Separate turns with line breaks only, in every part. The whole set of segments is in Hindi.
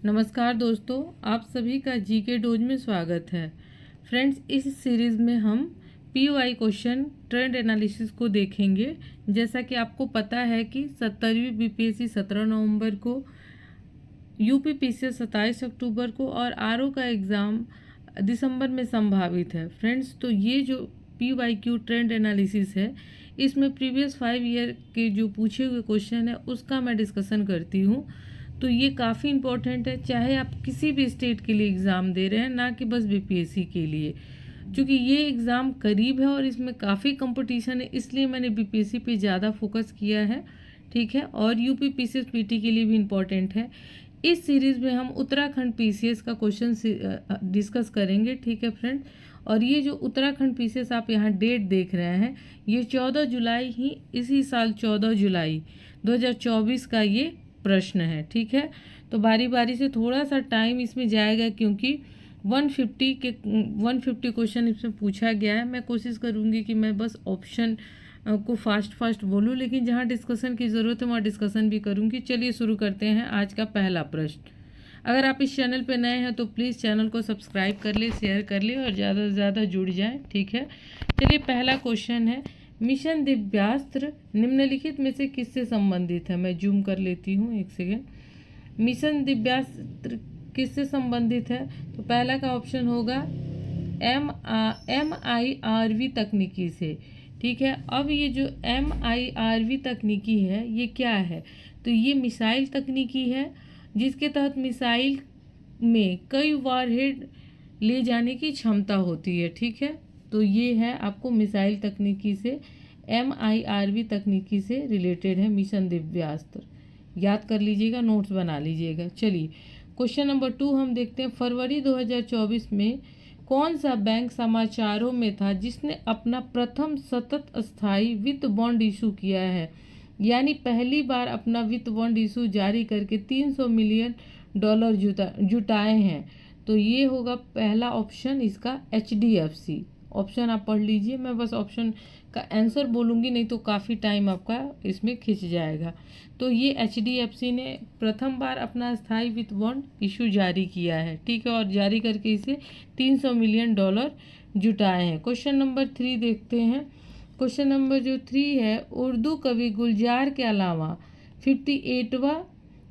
नमस्कार दोस्तों, आप सभी का जीके डोज में स्वागत है। फ्रेंड्स, इस सीरीज़ में हम पीवाई क्वेश्चन ट्रेंड एनालिसिस को देखेंगे। जैसा कि आपको पता है कि 70वीं बीपीएससी 17 नवंबर को, यूपी पीसीएस 27 अक्टूबर को और आरओ का एग्ज़ाम दिसंबर में संभावित है। फ्रेंड्स, तो ये जो पीवाईक्यू ट्रेंड एनालिसिस है, इसमें प्रीवियस 5 ईयर के जो पूछे हुए क्वेश्चन है उसका मैं डिस्कशन करती हूँ। तो ये काफ़ी इम्पोर्टेंट है, चाहे आप किसी भी स्टेट के लिए एग्ज़ाम दे रहे हैं, ना कि बस बीपीएससी के लिए। क्योंकि ये एग्ज़ाम करीब है और इसमें काफ़ी कंपटीशन है, इसलिए मैंने बीपीएससी पे ज़्यादा फोकस किया है। ठीक है, और यूपी पीसीएस पीटी के लिए भी इम्पोर्टेंट है। इस सीरीज़ में हम उत्तराखंड पीसीएस का क्वेश्चन डिस्कस करेंगे। ठीक है फ्रेंड, और ये जो उत्तराखंड पीसीएस आप यहाँ डेट देख रहे हैं, ये 14 जुलाई ही इसी साल 14 जुलाई 2024 का ये प्रश्न है। ठीक है, तो बारी बारी से थोड़ा सा टाइम इसमें जाएगा क्योंकि 150 क्वेश्चन इसमें पूछा गया है। मैं कोशिश करूँगी कि मैं बस ऑप्शन को फास्ट बोलूँ, लेकिन जहाँ डिस्कशन की ज़रूरत है वहाँ डिस्कशन भी करूँगी। चलिए शुरू करते हैं आज का पहला प्रश्न। अगर आप इस चैनल पर नए हैं तो प्लीज़ चैनल को सब्सक्राइब कर ले, शेयर कर ले और ज़्यादा से ज़्यादा जुड़ जाएं। ठीक है, चलिए पहला क्वेश्चन है, मिशन दिव्यास्त्र निम्नलिखित में से किससे संबंधित है। मैं जूम कर लेती हूँ, एक सेकेंड। मिशन दिव्यास्त्र किससे संबंधित है? तो पहला का ऑप्शन होगा MIRV तकनीकी से। ठीक है, अब ये जो MIRV तकनीकी है ये क्या है? तो ये मिसाइल तकनीकी है, जिसके तहत मिसाइल में कई वारहेड ले जाने की क्षमता होती है। ठीक है, तो ये है आपको मिसाइल तकनीकी से, MIRV तकनीकी से रिलेटेड है मिशन दिव्यास्त्र। याद कर लीजिएगा, नोट्स बना लीजिएगा। चलिए क्वेश्चन नंबर 2 हम देखते हैं। फरवरी 2024 में कौन सा बैंक समाचारों में था जिसने अपना प्रथम सतत स्थायी वित्त बॉन्ड इशू किया है? यानी पहली बार अपना वित्त बॉन्ड इशू जारी करके $300 मिलियन जुटाए हैं। तो ये होगा पहला ऑप्शन इसका HDFC। ऑप्शन आप पढ़ लीजिए, मैं बस ऑप्शन का आंसर बोलूँगी, नहीं तो काफ़ी टाइम आपका इसमें खिंच जाएगा। तो ये HDFC ने प्रथम बार अपना स्थायी वित्त बॉन्ड इशू जारी किया है। ठीक है, और जारी करके इसे $300 मिलियन जुटाए हैं। क्वेश्चन नंबर 3 देखते हैं। क्वेश्चन नंबर जो 3 है, उर्दू कवि गुलजार के अलावा 58वां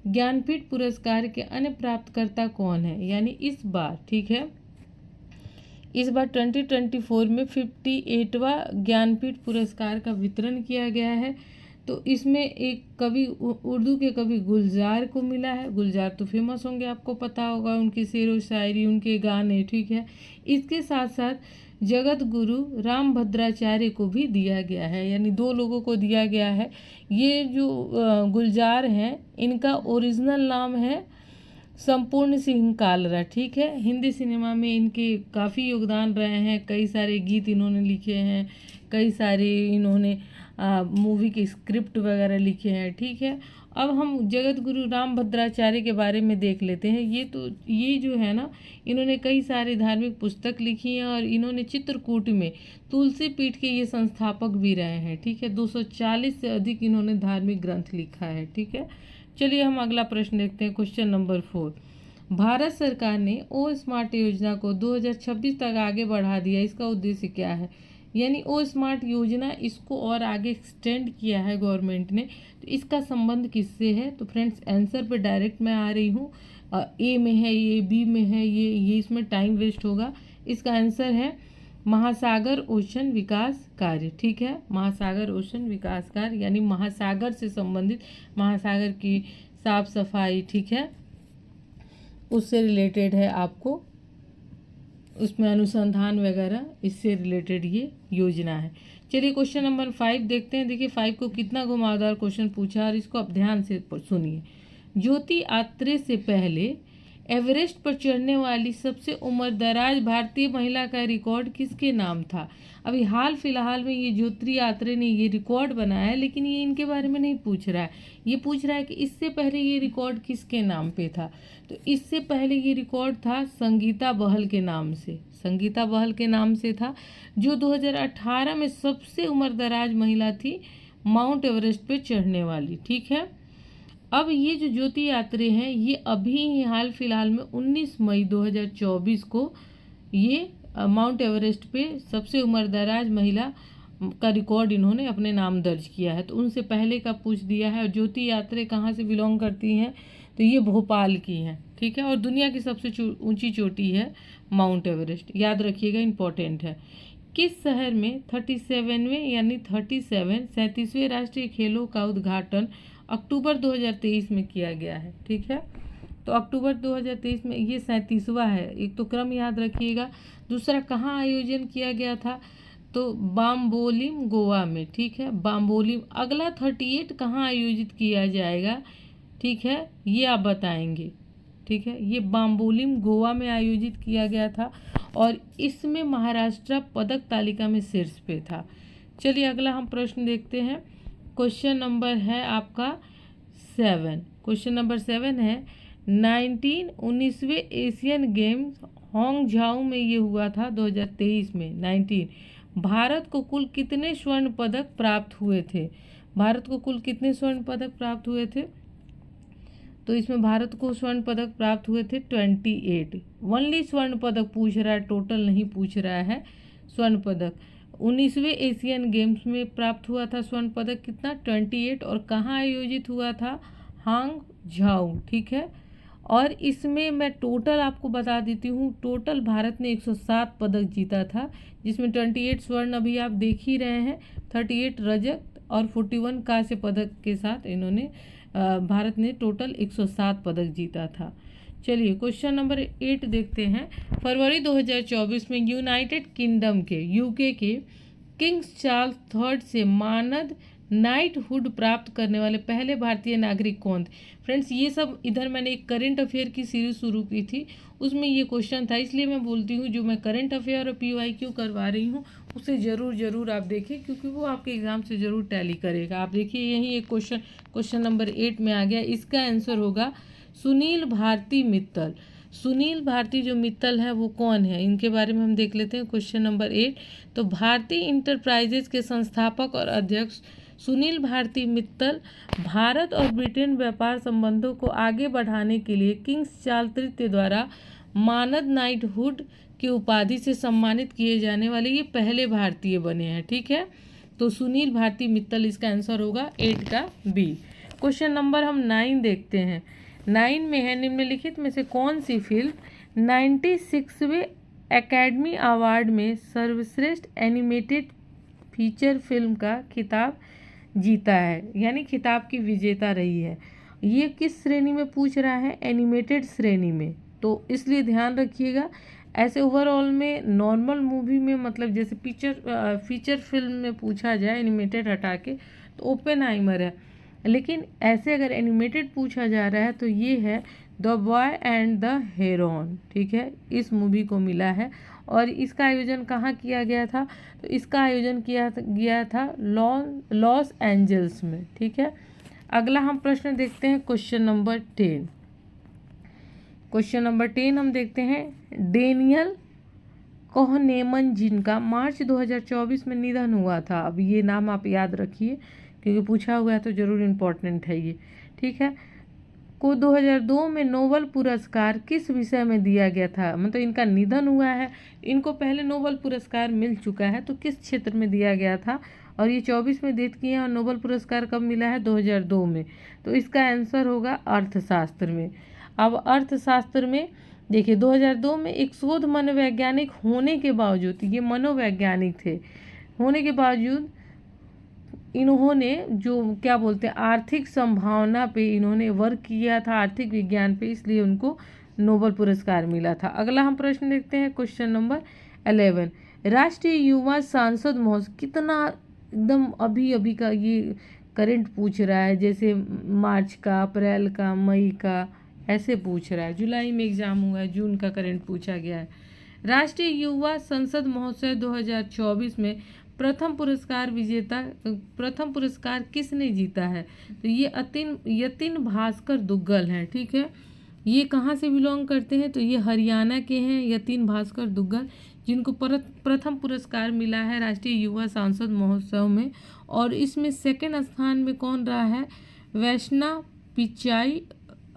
ज्ञानपीठ पुरस्कार के अन्य प्राप्तकर्ता कौन है? यानी इस बार, ठीक है, इस बार 2024 में 58वां ज्ञानपीठ पुरस्कार का वितरण किया गया है। तो इसमें एक कवि, उर्दू के कवि गुलजार को मिला है। गुलजार तो फेमस होंगे, आपको पता होगा, उनकी शेर व शायरी, उनके गाने। ठीक है, इसके साथ साथ जगत गुरु राम भद्राचार्य को भी दिया गया है, यानी 2 लोगों को दिया गया है। ये जो गुलजार हैं, इनका ओरिजिनल नाम है संपूर्ण सिंह कालरा। ठीक है, हिंदी सिनेमा में इनके काफ़ी योगदान रहे हैं, कई सारे गीत इन्होंने लिखे हैं, कई सारे इन्होंने मूवी की स्क्रिप्ट वगैरह लिखे हैं। ठीक है, अब हम जगत गुरु राम भद्राचार्य के बारे में देख लेते हैं। ये जो है ना, इन्होंने कई सारे धार्मिक पुस्तक लिखी हैं और इन्होंने चित्रकूट में तुलसी पीठ के ये संस्थापक भी रहे हैं। ठीक है, 240 से अधिक इन्होंने धार्मिक ग्रंथ लिखा है। ठीक है, चलिए हम अगला प्रश्न देखते हैं। क्वेश्चन नंबर 4, भारत सरकार ने ओ स्मार्ट योजना को 2026 तक आगे बढ़ा दिया, इसका उद्देश्य क्या है? यानी ओ स्मार्ट योजना, इसको और आगे एक्सटेंड किया है गवर्नमेंट ने। तो इसका संबंध किससे है? तो फ्रेंड्स, आंसर पे डायरेक्ट मैं आ रही हूँ। ए में है ये, बी में है ये इसमें टाइम वेस्ट होगा। इसका आंसर है महासागर ओशन विकास कार्य। ठीक है, महासागर ओशन विकास कार्य, यानी महासागर से संबंधित, महासागर की साफ सफाई, ठीक है, उससे रिलेटेड है, आपको उसमें अनुसंधान वगैरह, इससे रिलेटेड ये योजना है। चलिए क्वेश्चन नंबर 5 देखते हैं। देखिए 5 को कितना घुमावदार क्वेश्चन पूछा, और इसको आप ध्यान से सुनिए। ज्योति आत्रे से पहले एवरेस्ट पर चढ़ने वाली सबसे उम्रदराज भारतीय महिला का रिकॉर्ड किसके नाम था? अभी हाल फिलहाल में ये ज्योति आत्रे ने ये रिकॉर्ड बनाया है, लेकिन ये इनके बारे में नहीं पूछ रहा है। ये पूछ रहा है कि इससे पहले ये रिकॉर्ड किसके नाम पे था। तो इससे पहले ये रिकॉर्ड था संगीता बहल के नाम से, संगीता बहल के नाम से था, जो 2018 में सबसे उम्रदराज महिला थी माउंट एवरेस्ट पे चढ़ने वाली। ठीक है, अब ये जो ज्योति यात्री हैं ये अभी हाल फिलहाल में 19 मई 2024 को ये माउंट एवरेस्ट पे सबसे उम्रदराज महिला का रिकॉर्ड इन्होंने अपने नाम दर्ज किया है। तो उनसे पहले का पूछ दिया है। और ज्योति यात्री कहाँ से बिलोंग करती हैं, तो ये भोपाल की हैं, ठीक है। और दुनिया की सबसे ऊंची चोटी है माउंट एवरेस्ट, याद रखिएगा, इम्पोर्टेंट है। किस शहर में 37वें यानी 37वें राष्ट्रीय खेलों का उद्घाटन अक्टूबर 2023 में किया गया है, ठीक है। तो अक्टूबर 2023 में ये 37वां है, एक तो क्रम याद रखिएगा। दूसरा कहाँ आयोजन किया गया था, तो बाम्बोलिम गोवा में, ठीक है, बाम्बोलिम। अगला 38 कहाँ आयोजित किया जाएगा, ठीक है, ये आप बताएंगे, ठीक है। ये बाम्बोलिम गोवा में आयोजित किया गया था और इसमें महाराष्ट्र पदक तालिका में शीर्ष पे था। चलिए अगला हम प्रश्न देखते हैं। क्वेश्चन नंबर है आपका 7। क्वेश्चन नंबर 7 है 19वें एशियन गेम्स हांगझाऊ में ये हुआ था 2023 में। 19 भारत को कुल कितने स्वर्ण पदक प्राप्त हुए थे, भारत को कुल कितने स्वर्ण पदक प्राप्त हुए थे, तो इसमें भारत को स्वर्ण पदक प्राप्त हुए थे 28। ओनली स्वर्ण पदक पूछ रहा है, टोटल नहीं पूछ रहा है। स्वर्ण पदक 19वें एशियन गेम्स में प्राप्त हुआ था स्वर्ण पदक कितना, 28। और कहाँ आयोजित हुआ था, हांगझाऊ, ठीक है। और इसमें मैं टोटल आपको बता देती हूँ, टोटल भारत ने 107 पदक जीता था, जिसमें 28 स्वर्ण अभी आप देख ही रहे हैं, 38 रजत और 41 कांस्य पदक के साथ इन्होंने भारत ने टोटल 107 पदक जीता था। चलिए क्वेश्चन नंबर 8 देखते हैं। फरवरी 2024 में यूनाइटेड किंगडम के यूके के किंग्स चार्ल्स III से मानद नाइटहुड प्राप्त करने वाले पहले भारतीय नागरिक कौन थे। फ्रेंड्स ये सब इधर मैंने एक करंट अफेयर की सीरीज शुरू की थी, उसमें ये क्वेश्चन था, इसलिए मैं बोलती हूँ जो मैं करंट अफेयर और PYQ करवा रही हूँ उसे ज़रूर आप देखें, क्योंकि वो आपके एग्ज़ाम से ज़रूर टैली करेगा। आप देखिए यही एक क्वेश्चन नंबर 8 में आ गया। इसका आंसर होगा सुनील भारती मित्तल। सुनील भारती जो मित्तल है वो कौन है, इनके बारे में हम देख लेते हैं। क्वेश्चन नंबर 8, तो भारती इंटरप्राइजेज के संस्थापक और अध्यक्ष सुनील भारती मित्तल भारत और ब्रिटेन व्यापार संबंधों को आगे बढ़ाने के लिए किंग्स चार्ल्स III द्वारा मानद नाइटहुड की उपाधि से सम्मानित किए जाने वाले ये पहले भारतीय बने हैं, ठीक है। तो सुनील भारती मित्तल इसका आंसर होगा 8 का B। क्वेश्चन नंबर हम 9 देखते हैं। 9 में है निम्नलिखित में से कौन सी फिल्म 96वें एकेडमी अवार्ड में सर्वश्रेष्ठ एनिमेटेड फीचर फिल्म का खिताब जीता है, यानी खिताब की विजेता रही है। ये किस श्रेणी में पूछ रहा है, एनिमेटेड श्रेणी में। तो इसलिए ध्यान रखिएगा, ऐसे ओवरऑल में नॉर्मल मूवी में मतलब जैसे फीचर फिल्म में पूछा जाए एनिमेटेड हटा के तो ओपेनहाइमर है, लेकिन ऐसे अगर एनिमेटेड पूछा जा रहा है तो ये है the boy and the Heron, ठीक है, इस मूवी को मिला है। और इसका आयोजन कहाँ किया गया था, तो इसका आयोजन किया गया था लॉस एंजल्स में, ठीक है। अगला हम प्रश्न देखते हैं क्वेश्चन नंबर 10। क्वेश्चन नंबर 10 हम देखते हैं डेनियल कोहनेमन जिनका मार्च 2024 में निधन हुआ था। अब ये नाम आप याद रखिए क्योंकि पूछा हुआ है तो ज़रूर इम्पोर्टेंट है ये, ठीक है। को 2002 में नोबेल पुरस्कार किस विषय में दिया गया था, मतलब इनका निधन हुआ है, इनको पहले नोबेल पुरस्कार मिल चुका है, तो किस क्षेत्र में दिया गया था। और ये 24 में डेथ किए हैं और नोबेल पुरस्कार कब मिला है, 2002 में। तो इसका आंसर होगा अर्थशास्त्र में। अब अर्थशास्त्र में देखिए 2002 में एक शोध मनोवैज्ञानिक होने के बावजूद, ये मनोवैज्ञानिक थे, होने के बावजूद इन्होंने जो क्या बोलते हैं आर्थिक संभावना पे इन्होंने वर्क किया था, आर्थिक विज्ञान पे, इसलिए उनको नोबेल पुरस्कार मिला था। अगला हम प्रश्न देखते हैं क्वेश्चन नंबर 11। राष्ट्रीय युवा सांसद महोत्सव कितना एकदम अभी का ये करंट पूछ रहा है, जैसे मार्च का, अप्रैल का, मई का, ऐसे पूछ रहा है। जुलाई में एग्जाम हुआ है, जून का करंट पूछा गया है। राष्ट्रीय युवा संसद महोत्सव 2024 में प्रथम पुरस्कार किसने जीता है, तो ये यतिन भास्कर दुग्गल हैं, ठीक है। ये कहाँ से बिलोंग करते हैं, तो ये हरियाणा के हैं, यतिन भास्कर दुग्गल, जिनको प्रथम पुरस्कार मिला है राष्ट्रीय युवा सांसद महोत्सव में। और इसमें सेकंड स्थान में कौन रहा है, वैष्णव पिचाई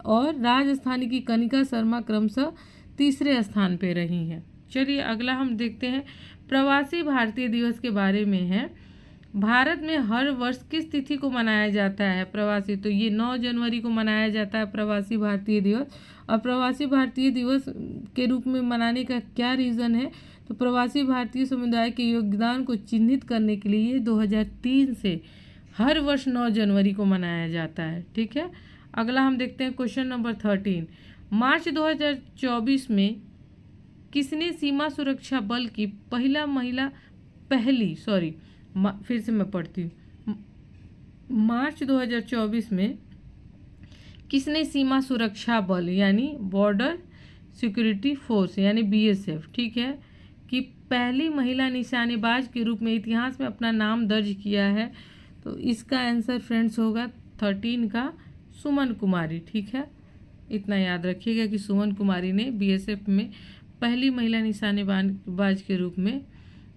और राजस्थानी की कनिका शर्मा क्रमशः तीसरे स्थान पे रही हैं। चलिए अगला हम देखते हैं प्रवासी भारतीय दिवस के बारे में है। भारत में हर वर्ष किस तिथि को मनाया जाता है प्रवासी? तो ये 9 जनवरी को मनाया जाता है प्रवासी भारतीय दिवस। और प्रवासी भारतीय दिवस के रूप में मनाने का क्या रीज़न है? तो प्रवासी भारतीय समुदाय के योगदान को चिन्हित करने के लिए 2003 से हर वर्ष 9 जनवरी को मनाया जाता है। ठीक है, अगला हम देखते हैं क्वेश्चन नंबर 13। मार्च 2024 में किसने सीमा सुरक्षा बल की फिर से मैं पढ़ती हूँ। मार्च 2024 में किसने सीमा सुरक्षा बल यानी बॉर्डर सिक्योरिटी फोर्स यानी BSF, ठीक है, कि पहली महिला निशानेबाज के रूप में इतिहास में अपना नाम दर्ज किया है? तो इसका आंसर फ्रेंड्स होगा 13 का सुमन कुमारी। ठीक है, इतना याद रखिएगा कि सुमन कुमारी ने BSF में पहली महिला निशानेबाज के रूप में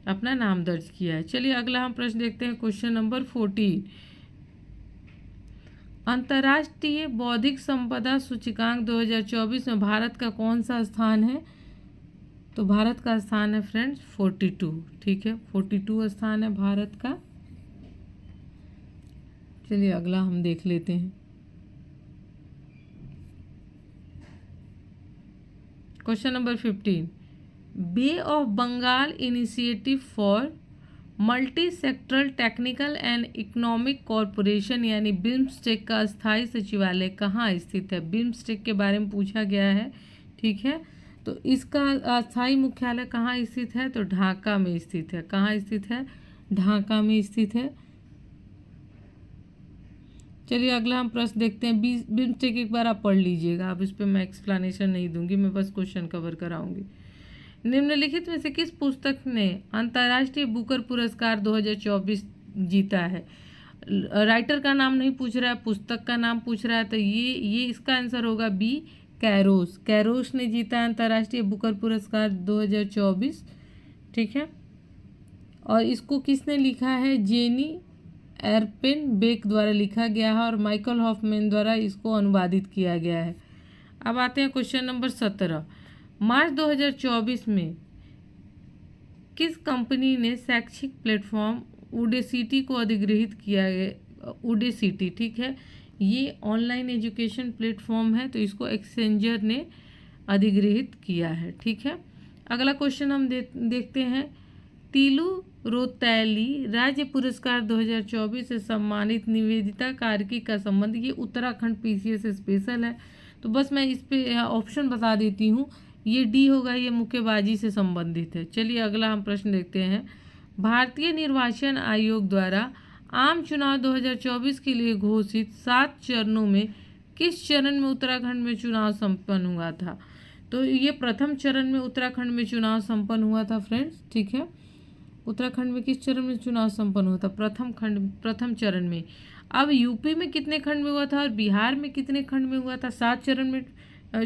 अपना नाम दर्ज किया है। चलिए अगला हम प्रश्न देखते हैं क्वेश्चन नंबर 14। अंतर्राष्ट्रीय बौद्धिक संपदा सूचकांक 2024 में भारत का कौन सा स्थान है? तो भारत का स्थान है फ्रेंड्स 42। ठीक है, 42 स्थान है भारत का। चलिए अगला हम देख लेते हैं question number 15। Bay of Bengal initiative for multi sectoral technical and economic corporation यानी बिम्स्टेक का स्थायी सचिवालय कहाँ स्थित है? बिम्स्टेक के बारे में पूछा गया है। ठीक है, तो इसका स्थायी मुख्यालय कहाँ स्थित है? तो ढाका में स्थित है। कहाँ स्थित है? ढाका में स्थित है। चलिए अगला हम प्रश्न देखते हैं। बिम्स्टेक एक बार आप पढ़ लीजिएगा, अब इस पर मैं एक्सप्लेनेशन नहीं दूंगी, मैं बस क्वेश्चन कवर कराऊंगी। निम्नलिखित में से किस पुस्तक ने अंतर्राष्ट्रीय बुकर पुरस्कार 2024 जीता है? राइटर का नाम नहीं पूछ रहा है, पुस्तक का नाम पूछ रहा है, तो ये इसका आंसर होगा बी, कैरोस। कैरोस ने जीता है अंतर्राष्ट्रीय बुकर पुरस्कार 2024। ठीक है, और इसको किसने लिखा है? जेनी एरपेन बेक द्वारा लिखा गया है और माइकल हॉफमैन द्वारा इसको अनुवादित किया गया है। अब आते हैं क्वेश्चन नंबर 17। मार्च 2024 में किस कंपनी ने शैक्षिक प्लेटफॉर्म उडेसिटी को अधिग्रहित किया गया? उडेसिटी, ठीक है, ये ऑनलाइन एजुकेशन प्लेटफॉर्म है, तो इसको एक्सचेंजर ने अधिग्रहित किया है। ठीक है, अगला क्वेश्चन हम देखते हैं। तीलू रोतैली राज्य पुरस्कार 2024 से सम्मानित निवेदिता कार्की का संबंध, ये उत्तराखंड PCS स्पेशल है, तो बस मैं इस पे ऑप्शन बता देती हूँ, ये डी होगा, ये मुक्केबाजी से संबंधित है। चलिए अगला हम प्रश्न देखते हैं। भारतीय निर्वाचन आयोग द्वारा आम चुनाव 2024 के लिए घोषित 7 चरणों में किस चरण में उत्तराखंड में चुनाव संपन्न हुआ था? तो ये प्रथम चरण में उत्तराखंड में चुनाव संपन्न हुआ था फ्रेंड्स। ठीक है, उत्तराखंड में किस चरण में चुनाव संपन्न हुआ था? प्रथम चरण में। अब यूपी में कितने खंड में हुआ था और बिहार में कितने खंड में हुआ था? 7 चरण में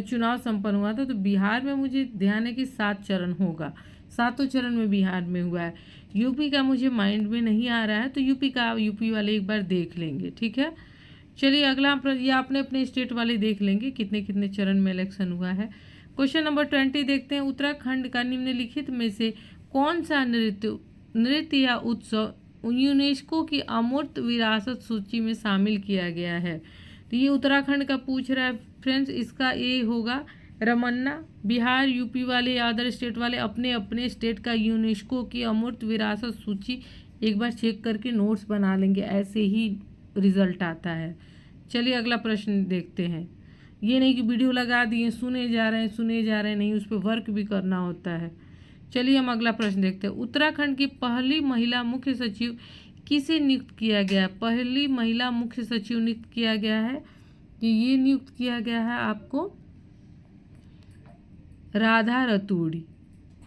चुनाव संपन्न हुआ था, तो बिहार में मुझे ध्यान है कि 7 चरण होगा, 7 चरण में बिहार में हुआ है। यूपी का मुझे माइंड में नहीं आ रहा है, तो यूपी वाले एक बार देख लेंगे। ठीक है, चलिए अगला ये आपने अपने स्टेट वाले देख लेंगे कितने कितने चरण में इलेक्शन हुआ है। क्वेश्चन नंबर 20 देखते हैं। उत्तराखंड का निम्नलिखित में से कौन सा नृत्य या उत्सव यूनेस्को की अमूर्त विरासत सूची में शामिल किया गया है? तो ये उत्तराखंड का पूछ रहा है फ्रेंड्स, इसका ए होगा रमन्ना। बिहार, यूपी वाले या अदर स्टेट वाले अपने अपने स्टेट का यूनेस्को की अमूर्त विरासत सूची एक बार चेक करके नोट्स बना लेंगे, ऐसे ही रिजल्ट आता है। चलिए अगला प्रश्न देखते हैं। ये नहीं कि वीडियो लगा दिए सुने जा रहे हैं, नहीं, उस पर वर्क भी करना होता है। चलिए हम अगला प्रश्न देखते हैं। उत्तराखंड की पहली महिला मुख्य सचिव किसे नियुक्त किया गया? पहली महिला मुख्य सचिव नियुक्त किया गया है कि ये नियुक्त किया गया है आपको राधा रतूड़ी।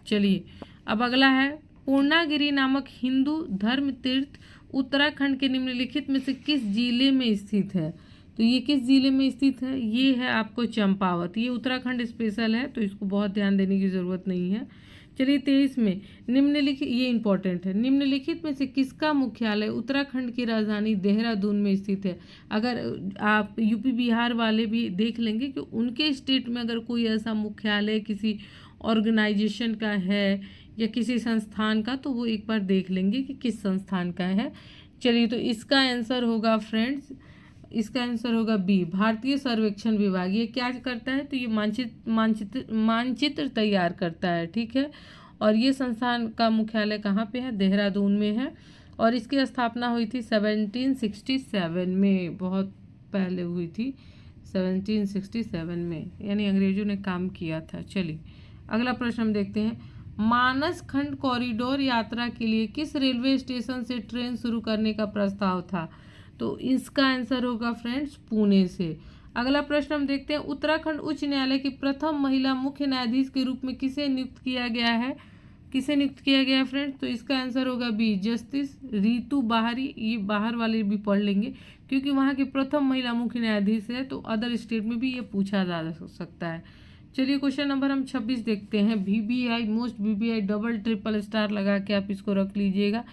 चलिए अब अगला है। पूर्णागिरी नामक हिंदू धर्म तीर्थ उत्तराखंड के निम्नलिखित में से किस जिले में स्थित है? तो ये किस जिले में स्थित है? ये है आपको चंपावत। ये उत्तराखंड स्पेशल है, तो इसको बहुत ध्यान देने की ज़रूरत नहीं है। चलिए 23 में निम्नलिखित, ये इंपॉर्टेंट है, निम्नलिखित में से किसका मुख्यालय उत्तराखंड की राजधानी देहरादून में स्थित है। अगर आप यूपी बिहार वाले भी देख लेंगे कि उनके स्टेट में अगर कोई ऐसा मुख्यालय किसी ऑर्गेनाइजेशन का है या किसी संस्थान का, तो वो एक बार देख लेंगे कि किस संस्थान का है। चलिए तो इसका आंसर होगा फ्रेंड्स, इसका आंसर होगा बी, भारतीय सर्वेक्षण विभाग। ये क्या करता है, तो ये मानचित्र तैयार करता है, ठीक है। और ये संस्थान का मुख्यालय कहाँ पे है, देहरादून में है। और इसकी स्थापना हुई थी 1767 में, बहुत पहले हुई थी 1767 में, यानी अंग्रेजों ने काम किया था। चलिए अगला प्रश्न हम देखते हैं, मानस खंड कॉरिडोर यात्रा के लिए किस रेलवे स्टेशन से ट्रेन शुरू करने का प्रस्ताव था, तो इसका आंसर होगा फ्रेंड्स पुणे से। अगला प्रश्न हम देखते हैं, उत्तराखंड उच्च न्यायालय की प्रथम महिला मुख्य न्यायाधीश के रूप में किसे नियुक्त किया गया है, किसे नियुक्त किया गया है फ्रेंड्स, तो इसका आंसर होगा बी, जस्टिस रीतू बाहरी। ये बाहर वाले भी पढ़ लेंगे क्योंकि वहाँ की प्रथम महिला मुख्य न्यायाधीश है, तो अदर स्टेट में भी ये पूछा जा सकता है। चलिए क्वेश्चन नंबर हम 26 देखते हैं, VBI most VBI double triple star लगा के आप इसको रख लीजिएगा,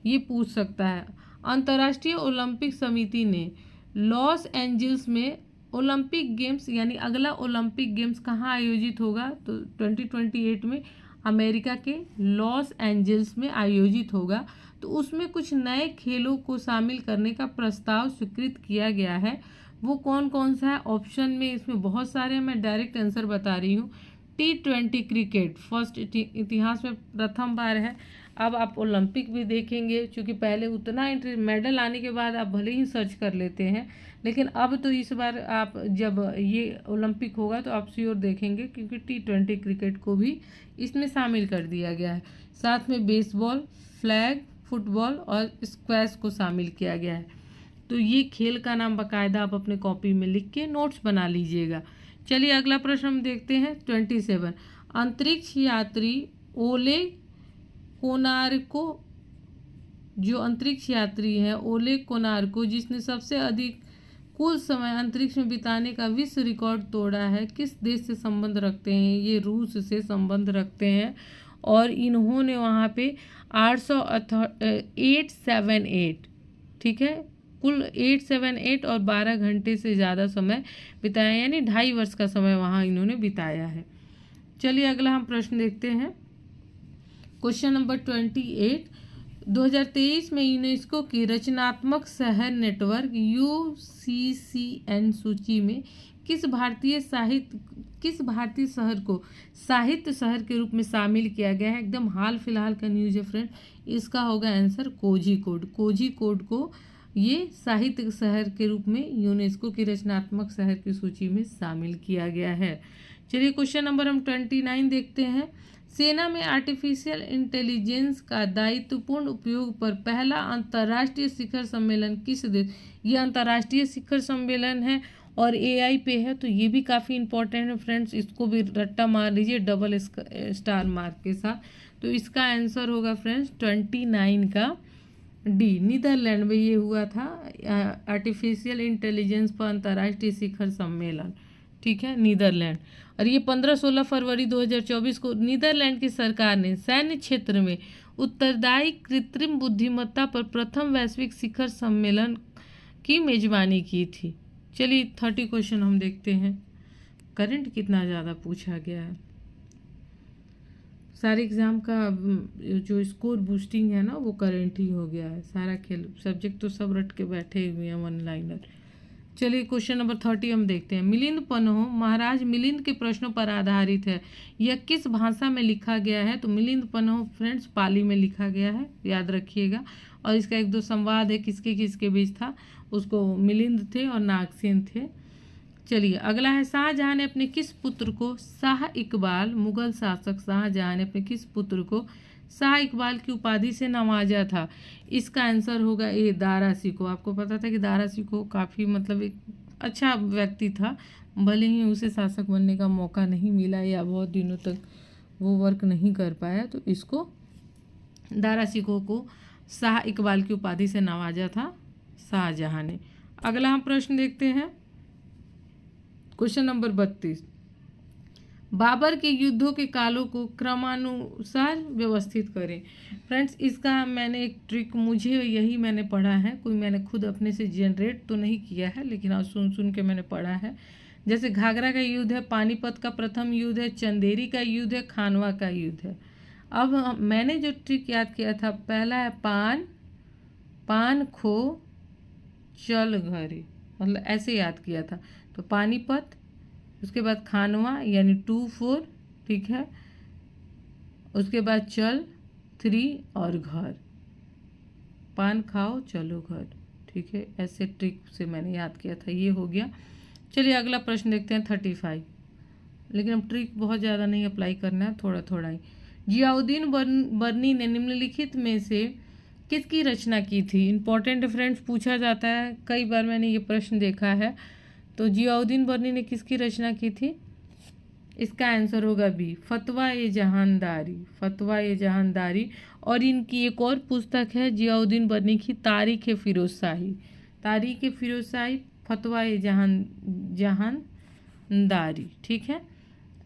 ये पूछ सकता है। अंतर्राष्ट्रीय ओलंपिक समिति ने लॉस एंजल्स में ओलंपिक गेम्स, यानी अगला ओलंपिक गेम्स कहाँ आयोजित होगा, तो 2028 में अमेरिका के लॉस एंजल्स में आयोजित होगा। तो उसमें कुछ नए खेलों को शामिल करने का प्रस्ताव स्वीकृत किया गया है, वो कौन कौन सा है, ऑप्शन में इसमें बहुत सारे हैं, मैं डायरेक्ट आंसर बता रही हूँ। T20 क्रिकेट फर्स्ट इतिहास में प्रथम बार है। अब आप ओलंपिक भी देखेंगे, क्योंकि पहले उतना मेडल आने के बाद आप भले ही सर्च कर लेते हैं, लेकिन अब तो इस बार आप जब ये ओलंपिक होगा तो आप श्योर देखेंगे, क्योंकि T20 क्रिकेट को भी इसमें शामिल कर दिया गया है। साथ में बेसबॉल, फ्लैग फुटबॉल और स्क्वैश को शामिल किया गया है। तो ये खेल का नाम बाकायदा आप अपने कॉपी में लिख के नोट्स बना लीजिएगा। चलिए अगला प्रश्न हम देखते हैं 27, अंतरिक्ष यात्री ओले कोनार्को, जो अंतरिक्ष यात्री है ओले कोनार्को, जिसने सबसे अधिक कुल समय अंतरिक्ष में बिताने का विश्व रिकॉर्ड तोड़ा है, किस देश से संबंध रखते हैं, ये रूस से संबंध रखते हैं। और इन्होंने वहाँ पे 878, ठीक है, कुल 878 और 12 घंटे से ज़्यादा समय बिताया, यानी 2.5 वर्ष का समय वहाँ इन्होंने बिताया है। चलिए अगला हम प्रश्न देखते हैं, क्वेश्चन नंबर 28, 2023 में यूनेस्को की रचनात्मक शहर नेटवर्क UCCN सूची में किस भारतीय शहर को साहित्य शहर के रूप में शामिल किया गया है। एकदम हाल फिलहाल का न्यूज़ है फ्रेंड, इसका होगा आंसर कोझीकोड। कोझीकोड को ये साहित्य शहर के रूप में यूनेस्को की रचनात्मक शहर की सूची में शामिल किया गया है। चलिए क्वेश्चन नंबर हम 29 देखते हैं, सेना में आर्टिफिशियल इंटेलिजेंस का दायित्वपूर्ण उपयोग पर पहला अंतर्राष्ट्रीय शिखर सम्मेलन किस देश, ये अंतर्राष्ट्रीय शिखर सम्मेलन है और AI पे है, तो ये भी काफ़ी इंपॉर्टेंट है फ्रेंड्स, इसको भी रट्टा मार लीजिए डबल स्टार मार्क के साथ। तो इसका आंसर होगा फ्रेंड्स 29 का डी, नीदरलैंड में ये हुआ था आर्टिफिशियल इंटेलिजेंस पर अंतर्राष्ट्रीय शिखर सम्मेलन, ठीक है, नीदरलैंड। और ये 15-16 फरवरी 2024 को नीदरलैंड की सरकार ने सैन्य क्षेत्र में उत्तरदायी कृत्रिम बुद्धिमत्ता पर प्रथम वैश्विक शिखर सम्मेलन की मेजबानी की थी। चलिए 30 क्वेश्चन हम देखते हैं, करंट कितना ज़्यादा पूछा गया है। सारे एग्ज़ाम का जो स्कोर बूस्टिंग है ना, वो करंट ही हो गया है, सारा खेल सब्जेक्ट तो सब रट के बैठे हुए हैं वन लाइनर। चलिए क्वेश्चन नंबर 30 हम देखते हैं, मिलिंद पन्हो महाराज मिलिंद के प्रश्नों पर आधारित है, यह किस भाषा में लिखा गया है, तो मिलिंद पन्हो फ्रेंड्स पाली में लिखा गया है, याद रखिएगा। और इसका 1-2 संवाद है किसके किसके बीच था, उसको मिलिंद थे और नागसेन थे। चलिए अगला है, शाहजहां ने अपने किस पुत्र को शाह इकबाल, मुगल शासक शाहजहां ने अपने किस पुत्र को शाह इकबाल की उपाधि से नवाजा था, इसका आंसर होगा ए, दारा शिकोह। आपको पता था कि दारा शिकोह काफ़ी मतलब एक अच्छा व्यक्ति था, भले ही उसे शासक बनने का मौका नहीं मिला या बहुत दिनों तक वो वर्क नहीं कर पाया, तो इसको दारा शिकोह को शाह इकबाल की उपाधि से नवाजा था शाहजहां ने। अगला हम प्रश्न देखते हैं, क्वेश्चन नंबर 32, बाबर के युद्धों के कालों को क्रमानुसार व्यवस्थित करें। फ्रेंड्स, इसका मैंने एक ट्रिक, मुझे यही मैंने पढ़ा है, कोई मैंने खुद अपने से जनरेट तो नहीं किया है, लेकिन आज सुन सुन के मैंने पढ़ा है। जैसे घाघरा का युद्ध है, पानीपत का प्रथम युद्ध है, चंदेरी का युद्ध है, खानवा का युद्ध है। अब मैंने जो ट्रिक याद किया था, पहला है पान, पान खो चल घरे, मतलब ऐसे याद किया था। तो पानीपत, उसके बाद खानवा यानी 2-4, ठीक है, उसके बाद चल 3 और घर, पान खाओ चलो घर, ठीक है। ऐसे ट्रिक से मैंने याद किया था, ये हो गया। चलिए अगला प्रश्न देखते हैं 35। लेकिन अब ट्रिक बहुत ज़्यादा नहीं अप्लाई करना है, थोड़ा थोड़ा ही। जियाउद्दीन बर्नी ने निम्नलिखित में से किसकी रचना की थी? इम्पॉर्टेंट फ्रेंड्स, पूछा जाता है, कई बार मैंने ये प्रश्न देखा है। तो जियाउद्दीन बर्नी ने किसकी रचना की थी? इसका आंसर होगा बी, फतवा ए जहानदारी, फतवा ए जहानदारी। और इनकी एक और पुस्तक है जियाउद्दीन बर्नी की, तारीख ए फिरोजशाही, तारीख ए फिरोजशाही, फतवा ए जहानदारी, ठीक है।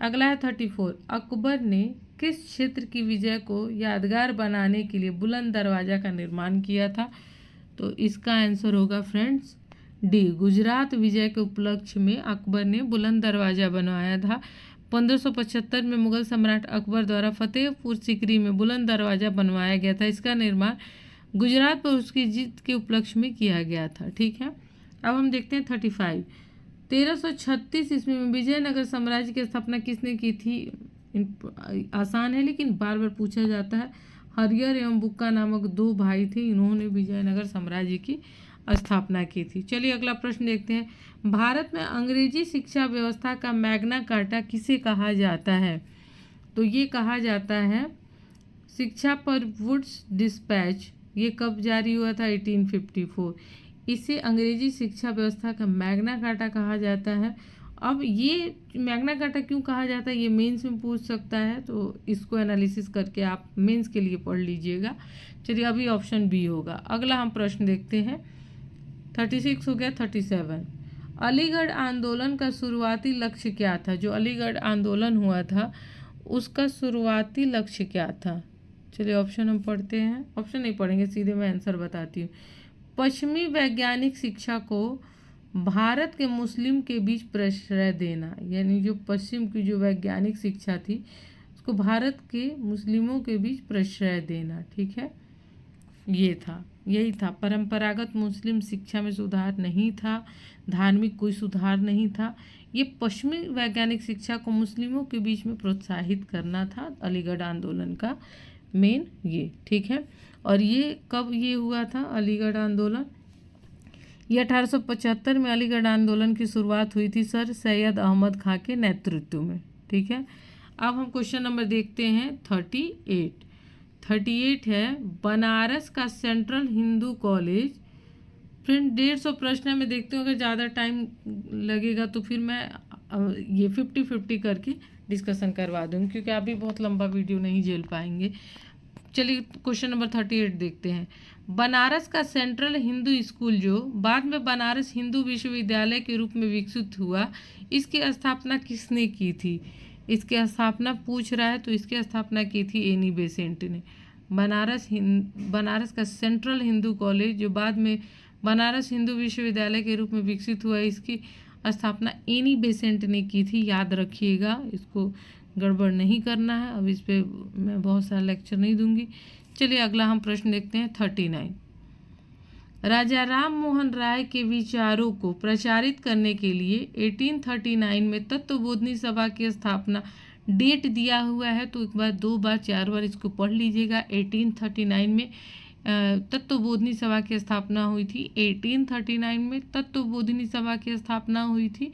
अगला है 34। अकबर ने किस क्षेत्र की विजय को यादगार बनाने के लिए बुलंद दरवाज़ा का निर्माण किया था? तो इसका आंसर होगा फ्रेंड्स डी, गुजरात विजय के उपलक्ष्य में अकबर ने बुलंद दरवाज़ा बनवाया था। 1575 में मुगल सम्राट अकबर द्वारा फतेहपुर सीकरी में बुलंद दरवाज़ा बनवाया गया था। इसका निर्माण गुजरात पर उसकी जीत के उपलक्ष्य में किया गया था, ठीक है। अब हम देखते हैं 35। 1336 ईस्वी में विजयनगर साम्राज्य की स्थापना किसने की थी? आसान है लेकिन बार बार पूछा जाता है। हरिहर एवं बुक्का नामक 2 भाई थे, इन्होंने विजयनगर साम्राज्य की स्थापना की थी। चलिए अगला प्रश्न देखते हैं। भारत में अंग्रेजी शिक्षा व्यवस्था का मैग्ना कार्टा किसे कहा जाता है? तो ये कहा जाता है शिक्षा पर वुड्स डिस्पैच। ये कब जारी हुआ था? 1854। इसे अंग्रेजी शिक्षा व्यवस्था का मैग्ना कार्टा कहा जाता है। अब ये मैग्ना कार्टा क्यों कहा जाता है, ये मेंस में पूछ सकता है, तो इसको एनालिसिस करके आप मेंस के लिए पढ़ लीजिएगा। चलिए अभी ऑप्शन बी होगा। अगला हम प्रश्न देखते हैं 36 हो गया। 37। अलीगढ़ आंदोलन का शुरुआती लक्ष्य क्या था? जो अलीगढ़ आंदोलन हुआ था उसका शुरुआती लक्ष्य क्या था? चलिए ऑप्शन हम पढ़ते हैं, ऑप्शन नहीं पढ़ेंगे, सीधे मैं आंसर बताती हूँ। पश्चिमी वैज्ञानिक शिक्षा को भारत के मुस्लिम के बीच प्रश्रय देना, यानी जो पश्चिम की जो वैज्ञानिक शिक्षा थी उसको भारत के मुस्लिमों के बीच प्रश्रय देना, ठीक है, ये था, यही था। परंपरागत मुस्लिम शिक्षा में सुधार नहीं था, धार्मिक कोई सुधार नहीं था, ये पश्चिमी वैज्ञानिक शिक्षा को मुस्लिमों के बीच में प्रोत्साहित करना था अलीगढ़ आंदोलन का मेन, ये ठीक है। और ये कब ये हुआ था अलीगढ़ आंदोलन? ये 1875 में अलीगढ़ आंदोलन की शुरुआत हुई थी सर सैयद अहमद खां के नेतृत्व में, ठीक है। अब हम क्वेश्चन नंबर देखते हैं 38 है, बनारस का सेंट्रल हिंदू कॉलेज। फ्रेंड 150 प्रश्न है, मैं देखती हूँ अगर ज़्यादा टाइम लगेगा तो फिर मैं ये 50-50 करके डिस्कशन करवा दूँगी, क्योंकि अभी बहुत लंबा वीडियो नहीं झेल पाएंगे। चलिए क्वेश्चन नंबर 38 देखते हैं। बनारस का सेंट्रल हिंदू स्कूल जो बाद में बनारस हिंदू विश्वविद्यालय के रूप में विकसित हुआ, इसकी स्थापना किसने की थी? इसकी स्थापना पूछ रहा है, तो इसकी स्थापना की थी एनी बेसेंट ने। बनारस का सेंट्रल हिंदू कॉलेज जो बाद में बनारस हिंदू विश्वविद्यालय के रूप में विकसित हुआ, इसकी स्थापना एनी बेसेंट ने की थी, याद रखिएगा, इसको गड़बड़ नहीं करना है। अब इस पर मैं बहुत सारा लेक्चर नहीं दूंगी। चलिए अगला हम प्रश्न देखते हैं 39। राजा राम मोहन राय के विचारों को प्रचारित करने के लिए 1839 में तत्वबोधिनी सभा की स्थापना डेट दिया हुआ है, तो एक बार 2 बार 4 बार इसको पढ़ लीजिएगा। 1839 में तत्वबोधिनी सभा की स्थापना हुई थी। 1839 में तत्वबोधिनी सभा की स्थापना हुई थी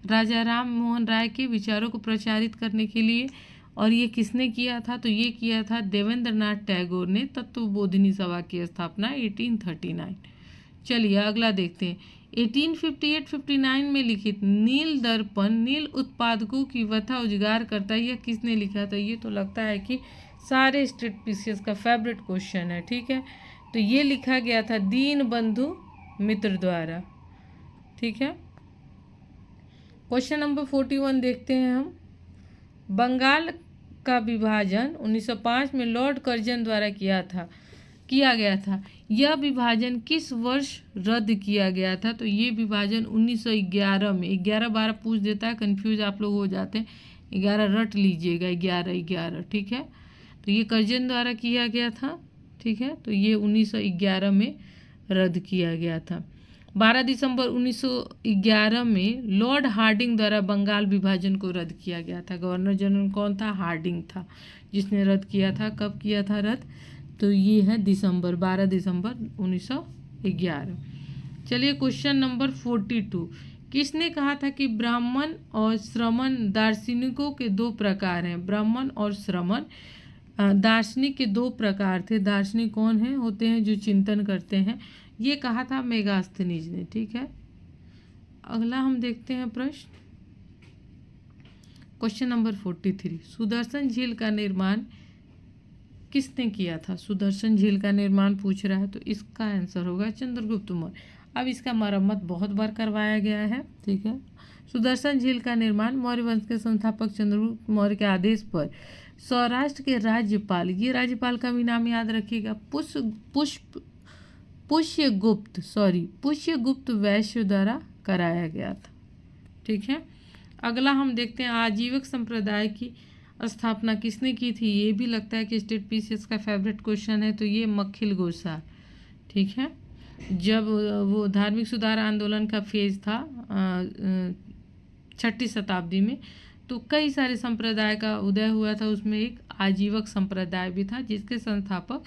राजा राम मोहन राय के विचारों को प्रचारित करने के लिए। और ये किसने किया था? तो ये किया था देवेंद्रनाथ टैगोर ने तत्वबोधिनी सभा की स्थापना 1839। चलिए अगला देखते हैं 1858-59 में लिखित नील दर्पण नील उत्पादकों की व्यथा उजागर करता है, यह किसने लिखा था? ये तो लगता है कि सारे स्टेट पीसीएस का फेवरेट क्वेश्चन है, ठीक है। तो ये लिखा गया था दीन बंधु मित्र द्वारा, ठीक है। क्वेश्चन नंबर 41 देखते हैं हम। बंगाल का विभाजन 1905 में लॉर्ड कर्जन द्वारा किया गया था। यह विभाजन किस वर्ष रद्द किया गया था? तो ये विभाजन 1911 में। 11-12 पूछ देता है, कंफ्यूज आप लोग हो जाते हैं। 11 रट लीजिएगा, 11 ठीक है। तो ये कर्जन द्वारा किया गया था, ठीक है। तो ये 1911 में रद्द किया गया था। 12 दिसंबर 1911 में लॉर्ड हार्डिंग द्वारा बंगाल विभाजन को रद्द किया गया था। गवर्नर जनरल कौन था? हार्डिंग था, जिसने रद्द किया था। कब किया था रद्द? तो ये है 12 दिसंबर 1911। चलिए क्वेश्चन नंबर 42। किसने कहा था कि ब्राह्मण और श्रमण दार्शनिकों के दो प्रकार हैं? ब्राह्मण और श्रमण दार्शनिक के दो प्रकार थे। दार्शनिक कौन है? होते हैं जो चिंतन करते हैं। ये कहा था मेगास्थनीज ने, ठीक है। अगला हम देखते हैं प्रश्न, क्वेश्चन नंबर 43। सुदर्शन झील का निर्माण किसने किया था? सुदर्शन झील का निर्माण पूछ रहा है, तो इसका आंसर होगा चंद्रगुप्त मौर्य। अब इसका मरम्मत बहुत बार करवाया गया है, ठीक है। सुदर्शन झील का निर्माण मौर्य वंश के संस्थापक चंद्रगुप्त मौर्य के आदेश पर सौराष्ट्र के राज्यपाल, ये राज्यपाल का भी नाम याद रखिएगा, पुष्यगुप्त वैश्य द्वारा कराया गया था, ठीक है। अगला हम देखते हैं आजीवक संप्रदाय की स्थापना किसने की थी? ये भी लगता है कि स्टेट पीसीएस का फेवरेट क्वेश्चन है। तो ये मक्खिल गोसाल, ठीक है। जब वो धार्मिक सुधार आंदोलन का फेज था 6वीं शताब्दी में, तो कई सारे संप्रदाय का उदय हुआ था। उसमें एक आजीवक संप्रदाय भी था, जिसके संस्थापक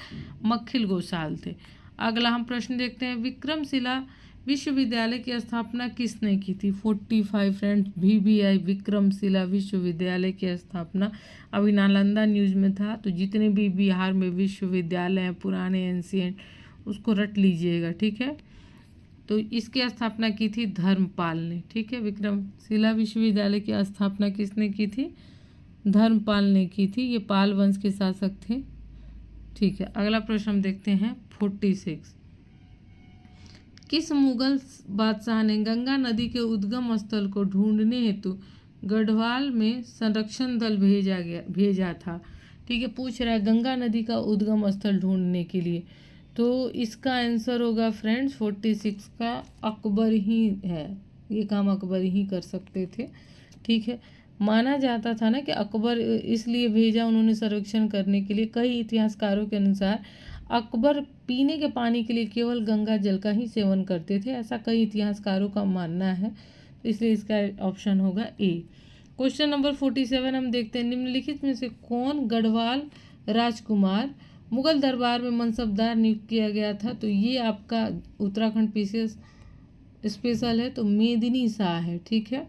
मक्खिल गोसाल थे। अगला हम प्रश्न देखते हैं, विक्रमशिला विश्वविद्यालय की स्थापना किसने की थी? 45 फ्रेंड्स, VBI विक्रमशिला विश्वविद्यालय की स्थापना अभी नालंदा न्यूज़ में था। तो जितने भी बिहार में विश्वविद्यालय हैं पुराने एंशिएंट, उसको रट लीजिएगा, ठीक है। तो इसकी स्थापना की थी धर्मपाल ने, ठीक है। विक्रमशिला विश्वविद्यालय की स्थापना किसने की थी? धर्मपाल ने की थी। ये पाल वंश के शासक थे, ठीक है। अगला प्रश्न हम देखते हैं 46। किस मुगल बादशाह ने गंगा नदी के उद्गम स्थल को ढूंढने हेतु गढ़वाल में संरक्षण दल भेजा था? ठीक है, पूछ रहा है गंगा नदी का उद्गम स्थल ढूंढने के लिए। तो इसका आंसर होगा फ्रेंड्स 46 का अकबर ही है। ये काम अकबर ही कर सकते थे, ठीक है। माना जाता था ना कि अकबर इसलिए भेजा उन्होंने सर्वेक्षण करने के लिए। कई इतिहासकारों के अनुसार अकबर पीने के पानी के लिए केवल गंगा जल का ही सेवन करते थे, ऐसा कई इतिहासकारों का मानना है। तो इसलिए इसका ऑप्शन होगा ए। क्वेश्चन नंबर 47 हम देखते हैं, निम्नलिखित में से कौन गढ़वाल राजकुमार मुगल दरबार में मनसबदार नियुक्त किया गया था? तो ये आपका उत्तराखंड पीसीएस स्पेशल है, तो मेदिनी शाह है, ठीक है।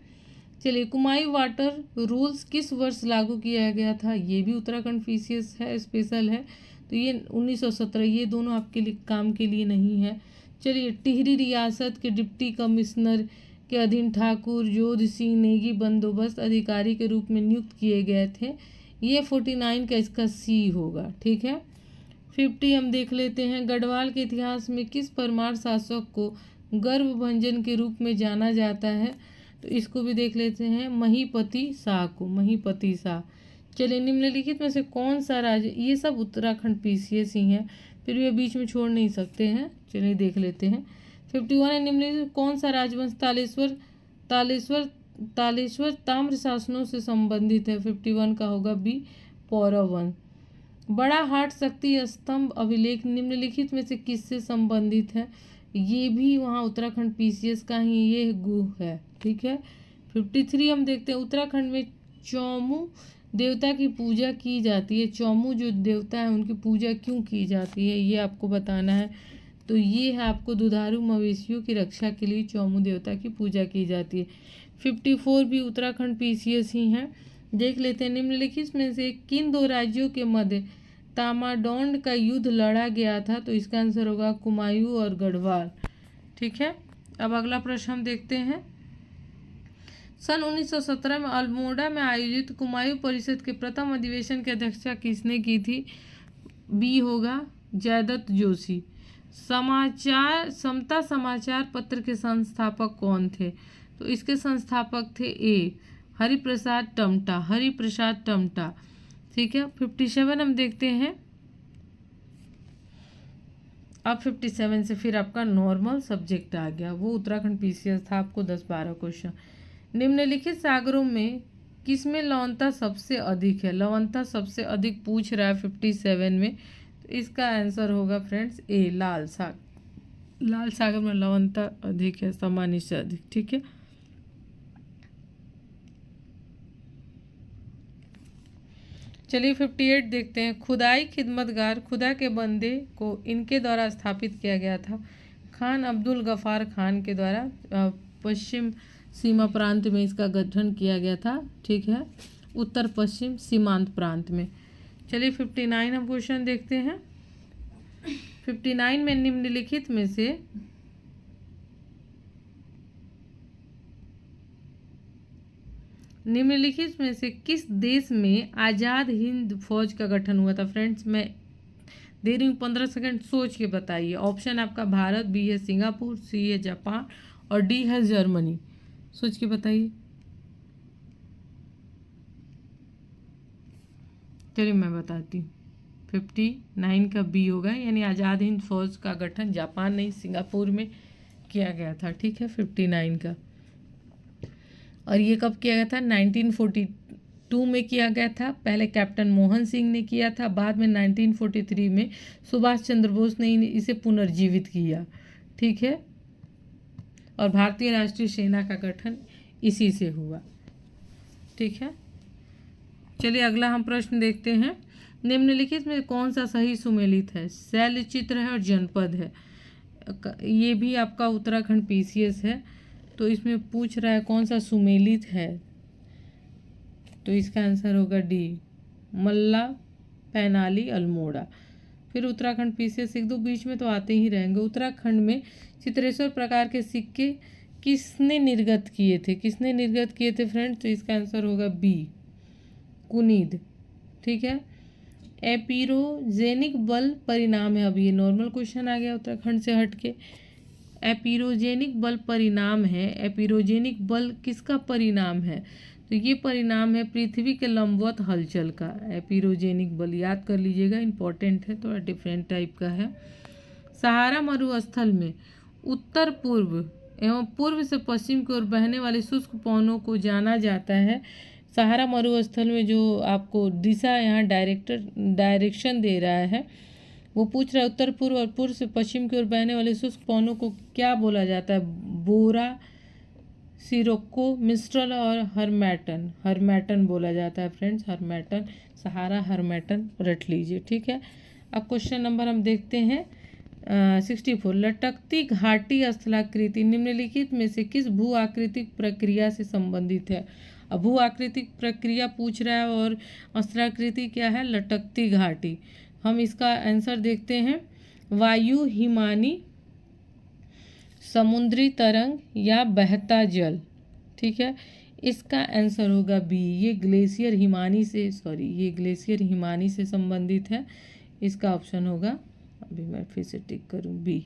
चलिए, कुमायूं वाटर रूल्स किस वर्ष लागू किया गया था? ये भी उत्तराखंड पीसीएस है, स्पेशल है। तो ये 1917। ये दोनों आपके लिए काम के लिए नहीं है। चलिए, टिहरी रियासत के डिप्टी कमिश्नर के अधीन ठाकुर जोध सिंह नेगी बंदोबस्त अधिकारी के रूप में नियुक्त किए गए थे। ये 49 का इसका सी होगा, ठीक है। 50 हम देख लेते हैं, गढ़वाल के इतिहास में किस परमार शासक को गर्भभंजन के रूप में जाना जाता है? तो इसको भी देख लेते हैं, महीपति शाह को, महीपति शाह। चलिए, निम्नलिखित में से कौन सा राज्य, ये सब उत्तराखंड पीसीएस ही हैं, फिर भी बीच में छोड़ नहीं सकते हैं। चलिए देख लेते हैं। 51 है, निम्नलिखित कौन सा राजवंश तालेश्वर ताम्र शासनों से संबंधित है? 51 का होगा बी, पौरव वंश। बड़ा हाट शक्ति स्तंभ अभिलेख निम्नलिखित में से किससे संबंधित है? ये भी वहाँ उत्तराखंड पीसीएस का ही ये गुह है, ठीक है। 53 हम देखते हैं, उत्तराखंड में चौमू देवता की पूजा की जाती है। चौमू जो देवता है उनकी पूजा क्यों की जाती है, ये आपको बताना है। तो ये है आपको दुधारू मवेशियों की रक्षा के लिए चौमू देवता की पूजा की जाती है। 54 भी उत्तराखंड पीसीएस ही हैं। देख लेते हैं, निम्नलिखित में से किन दो राज्यों के मध्य तामाडोंड का युद्ध लड़ा गया था? तो इसका आंसर होगा कुमायूं और गढ़वाल, ठीक है। अब अगला प्रश्न हम देखते हैं, सन 1917 में अल्मोड़ा में आयोजित कुमायूं परिषद के प्रथम अधिवेशन की अध्यक्षता किसने की थी? बी होगा जयदत्त जोशी। समता समाचार पत्र के संस्थापक कौन थे? तो इसके संस्थापक थे ए, हरिप्रसाद टमटा, हरिप्रसाद टमटा। ठीक है, 57 हम देखते हैं। अब 57 से फिर आपका नॉर्मल सब्जेक्ट आ गया, वो उत्तराखंड पीसीएस था, आपको 10-12 क्वेश्चन। निम्नलिखित सागरों में किसमें लवणता सबसे अधिक है? लवणता सबसे अधिक पूछ रहा है 57 में, तो इसका आंसर होगा फ्रेंड्स ए, लाल सागर। लाल सागर में लवणता अधिक है, सामान्य से अधिक। ठीक है, चलिए 58 देखते हैं। खुदाई खिदमतगार खुदा के बंदे को इनके द्वारा स्थापित किया गया था। खान अब्दुल गफ़ार खान के द्वारा पश्चिम सीमा प्रांत में इसका गठन किया गया था। ठीक है, उत्तर पश्चिम सीमांत प्रांत में। चलिए 59 हम क्वेश्चन देखते हैं। 59 में निम्नलिखित में से किस देश में आज़ाद हिंद फौज का गठन हुआ था? फ्रेंड्स मैं दे रही हूँ 15 सेकंड, सोच के बताइए। ऑप्शन आपका भारत, बी है सिंगापुर, सी है जापान और डी है जर्मनी। सोच के बताइए। चलिए मैं बताती हूँ। 59 का बी होगा, यानी आज़ाद हिंद फौज का गठन जापान नहीं सिंगापुर में किया गया था। ठीक है, 59 का। और ये कब किया गया था? 1942 में किया गया था। पहले कैप्टन मोहन सिंह ने किया था, बाद में 1943 में सुभाष चंद्र बोस ने इसे पुनर्जीवित किया। ठीक है, और भारतीय राष्ट्रीय सेना का गठन इसी से हुआ। ठीक है, चलिए अगला हम प्रश्न देखते हैं। निम्नलिखित में कौन सा सही सुमेलित है? शैल चित्र है और जनपद है। ये भी आपका उत्तराखंड पीसीएस है, तो इसमें पूछ रहा है कौन सा सुमेलित है, तो इसका आंसर होगा डी, मल्ला, पैनाली, अल्मोड़ा। फिर उत्तराखंड पीसीएस एक दो बीच में तो आते ही रहेंगे। उत्तराखंड में चित्रेश्वर प्रकार के सिक्के किसने निर्गत किए थे? किसने निर्गत किए थे फ्रेंड्स? तो इसका आंसर होगा बी, कुनीद। ठीक है, एपिरोजेनिक बल परिणाम है। अभी ये नॉर्मल क्वेश्चन आ गया उत्तराखंड से हटके। एपिरोजेनिक बल परिणाम है। एपिरोजेनिक बल किसका परिणाम है? तो ये परिणाम है पृथ्वी के लंबवत हलचल का। एपिरोजेनिक बल याद कर लीजिएगा, इंपॉर्टेंट है, थोड़ा डिफरेंट टाइप का है। सहारा मरुस्थल में उत्तर पूर्व एवं पूर्व से पश्चिम की ओर बहने वाले शुष्क पवनों को जाना जाता है। सहारा मरुस्थल में जो आपको दिशा यहाँ डायरेक्शन दे रहा है, वो पूछ रहा है उत्तर पूर्व और पूर्व से पश्चिम की ओर बहने वाले शुष्क पवनों को क्या बोला जाता है? बोरा, सिरोक्को, मिस्ट्रल और हरमैटन। हरमैटन बोला जाता है फ्रेंड्स, हरमैटन। सहारा हरमैटन रट लीजिए। ठीक है, अब क्वेश्चन नंबर हम देखते हैं 64। लटकती घाटी स्थलाकृति निम्नलिखित में से किस भू आकृतिक प्रक्रिया से संबंधित है? अब भू आकृतिक प्रक्रिया पूछ रहा है और स्थलाकृति क्या है? लटकती घाटी। हम इसका आंसर देखते हैं। वायु, हिमानी, समुद्री तरंग या बहता जल। ठीक है, इसका आंसर होगा बी, ये ग्लेशियर हिमानी से संबंधित है। इसका ऑप्शन होगा, अभी मैं फिर से टिक करूँ, बी,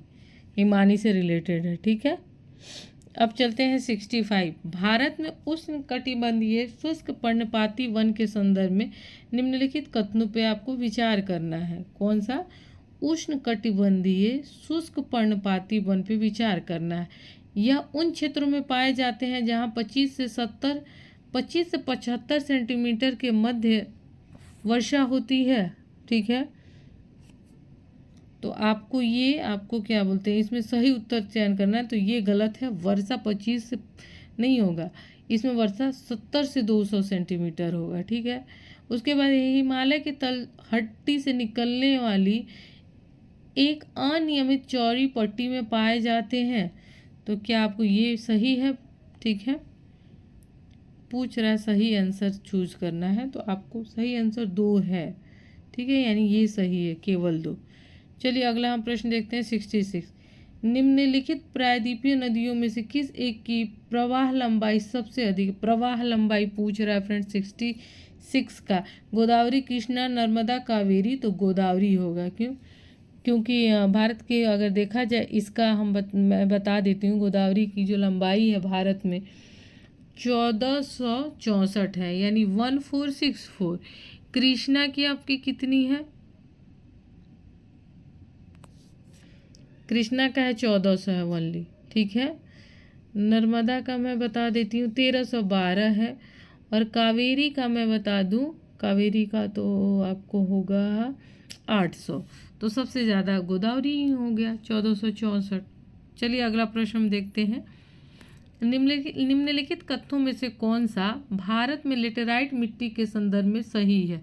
हिमानी से रिलेटेड है। ठीक है, अब चलते हैं 65। भारत में उष्णकटिबंधीय शुष्क पर्णपाती वन के संदर्भ में निम्नलिखित कथनों पे आपको विचार करना है। कौन सा? उष्णकटिबंधीय शुष्क पर्णपाती वन पे विचार करना है। यह उन क्षेत्रों में पाए जाते हैं जहाँ 25 से 75 सेंटीमीटर के मध्य वर्षा होती है। ठीक है, तो आपको क्या बोलते हैं, इसमें सही उत्तर चयन करना है। तो ये गलत है, वर्षा 25 से नहीं होगा, इसमें वर्षा 70 से 200 सेंटीमीटर होगा। ठीक है, उसके बाद हिमालय के तलहटी से निकलने वाली एक अनियमित चौड़ी पट्टी में पाए जाते हैं। तो क्या आपको ये सही है? ठीक है, पूछ रहा है, सही आंसर चूज करना है, तो आपको सही आंसर 2 है। ठीक है, यानी ये सही है, केवल 2। चलिए अगला हम प्रश्न देखते हैं 66। निम्नलिखित प्रायद्वीपीय नदियों में से किस एक की प्रवाह लंबाई सबसे अधिक? प्रवाह लंबाई पूछ रहा है फ्रेंड्स 66 का। गोदावरी, कृष्णा, नर्मदा, कावेरी। तो गोदावरी होगा। क्योंकि भारत के अगर देखा जाए, इसका मैं बता देती हूँ, गोदावरी की जो लंबाई है भारत में 1464 है, यानी 1464। कृष्णा की आपकी कितनी है? कृष्णा का है 1400 है ओनली, ठीक है। नर्मदा का मैं बता देती हूँ 1312 है, और कावेरी का मैं बता दूँ, कावेरी का तो आपको होगा 800। तो सबसे ज़्यादा गोदावरी ही हो गया 1464। चलिए अगला प्रश्न हम देखते हैं। निम्नलिखित कथनों में से कौन सा भारत में लेटेराइट मिट्टी के संदर्भ में सही है?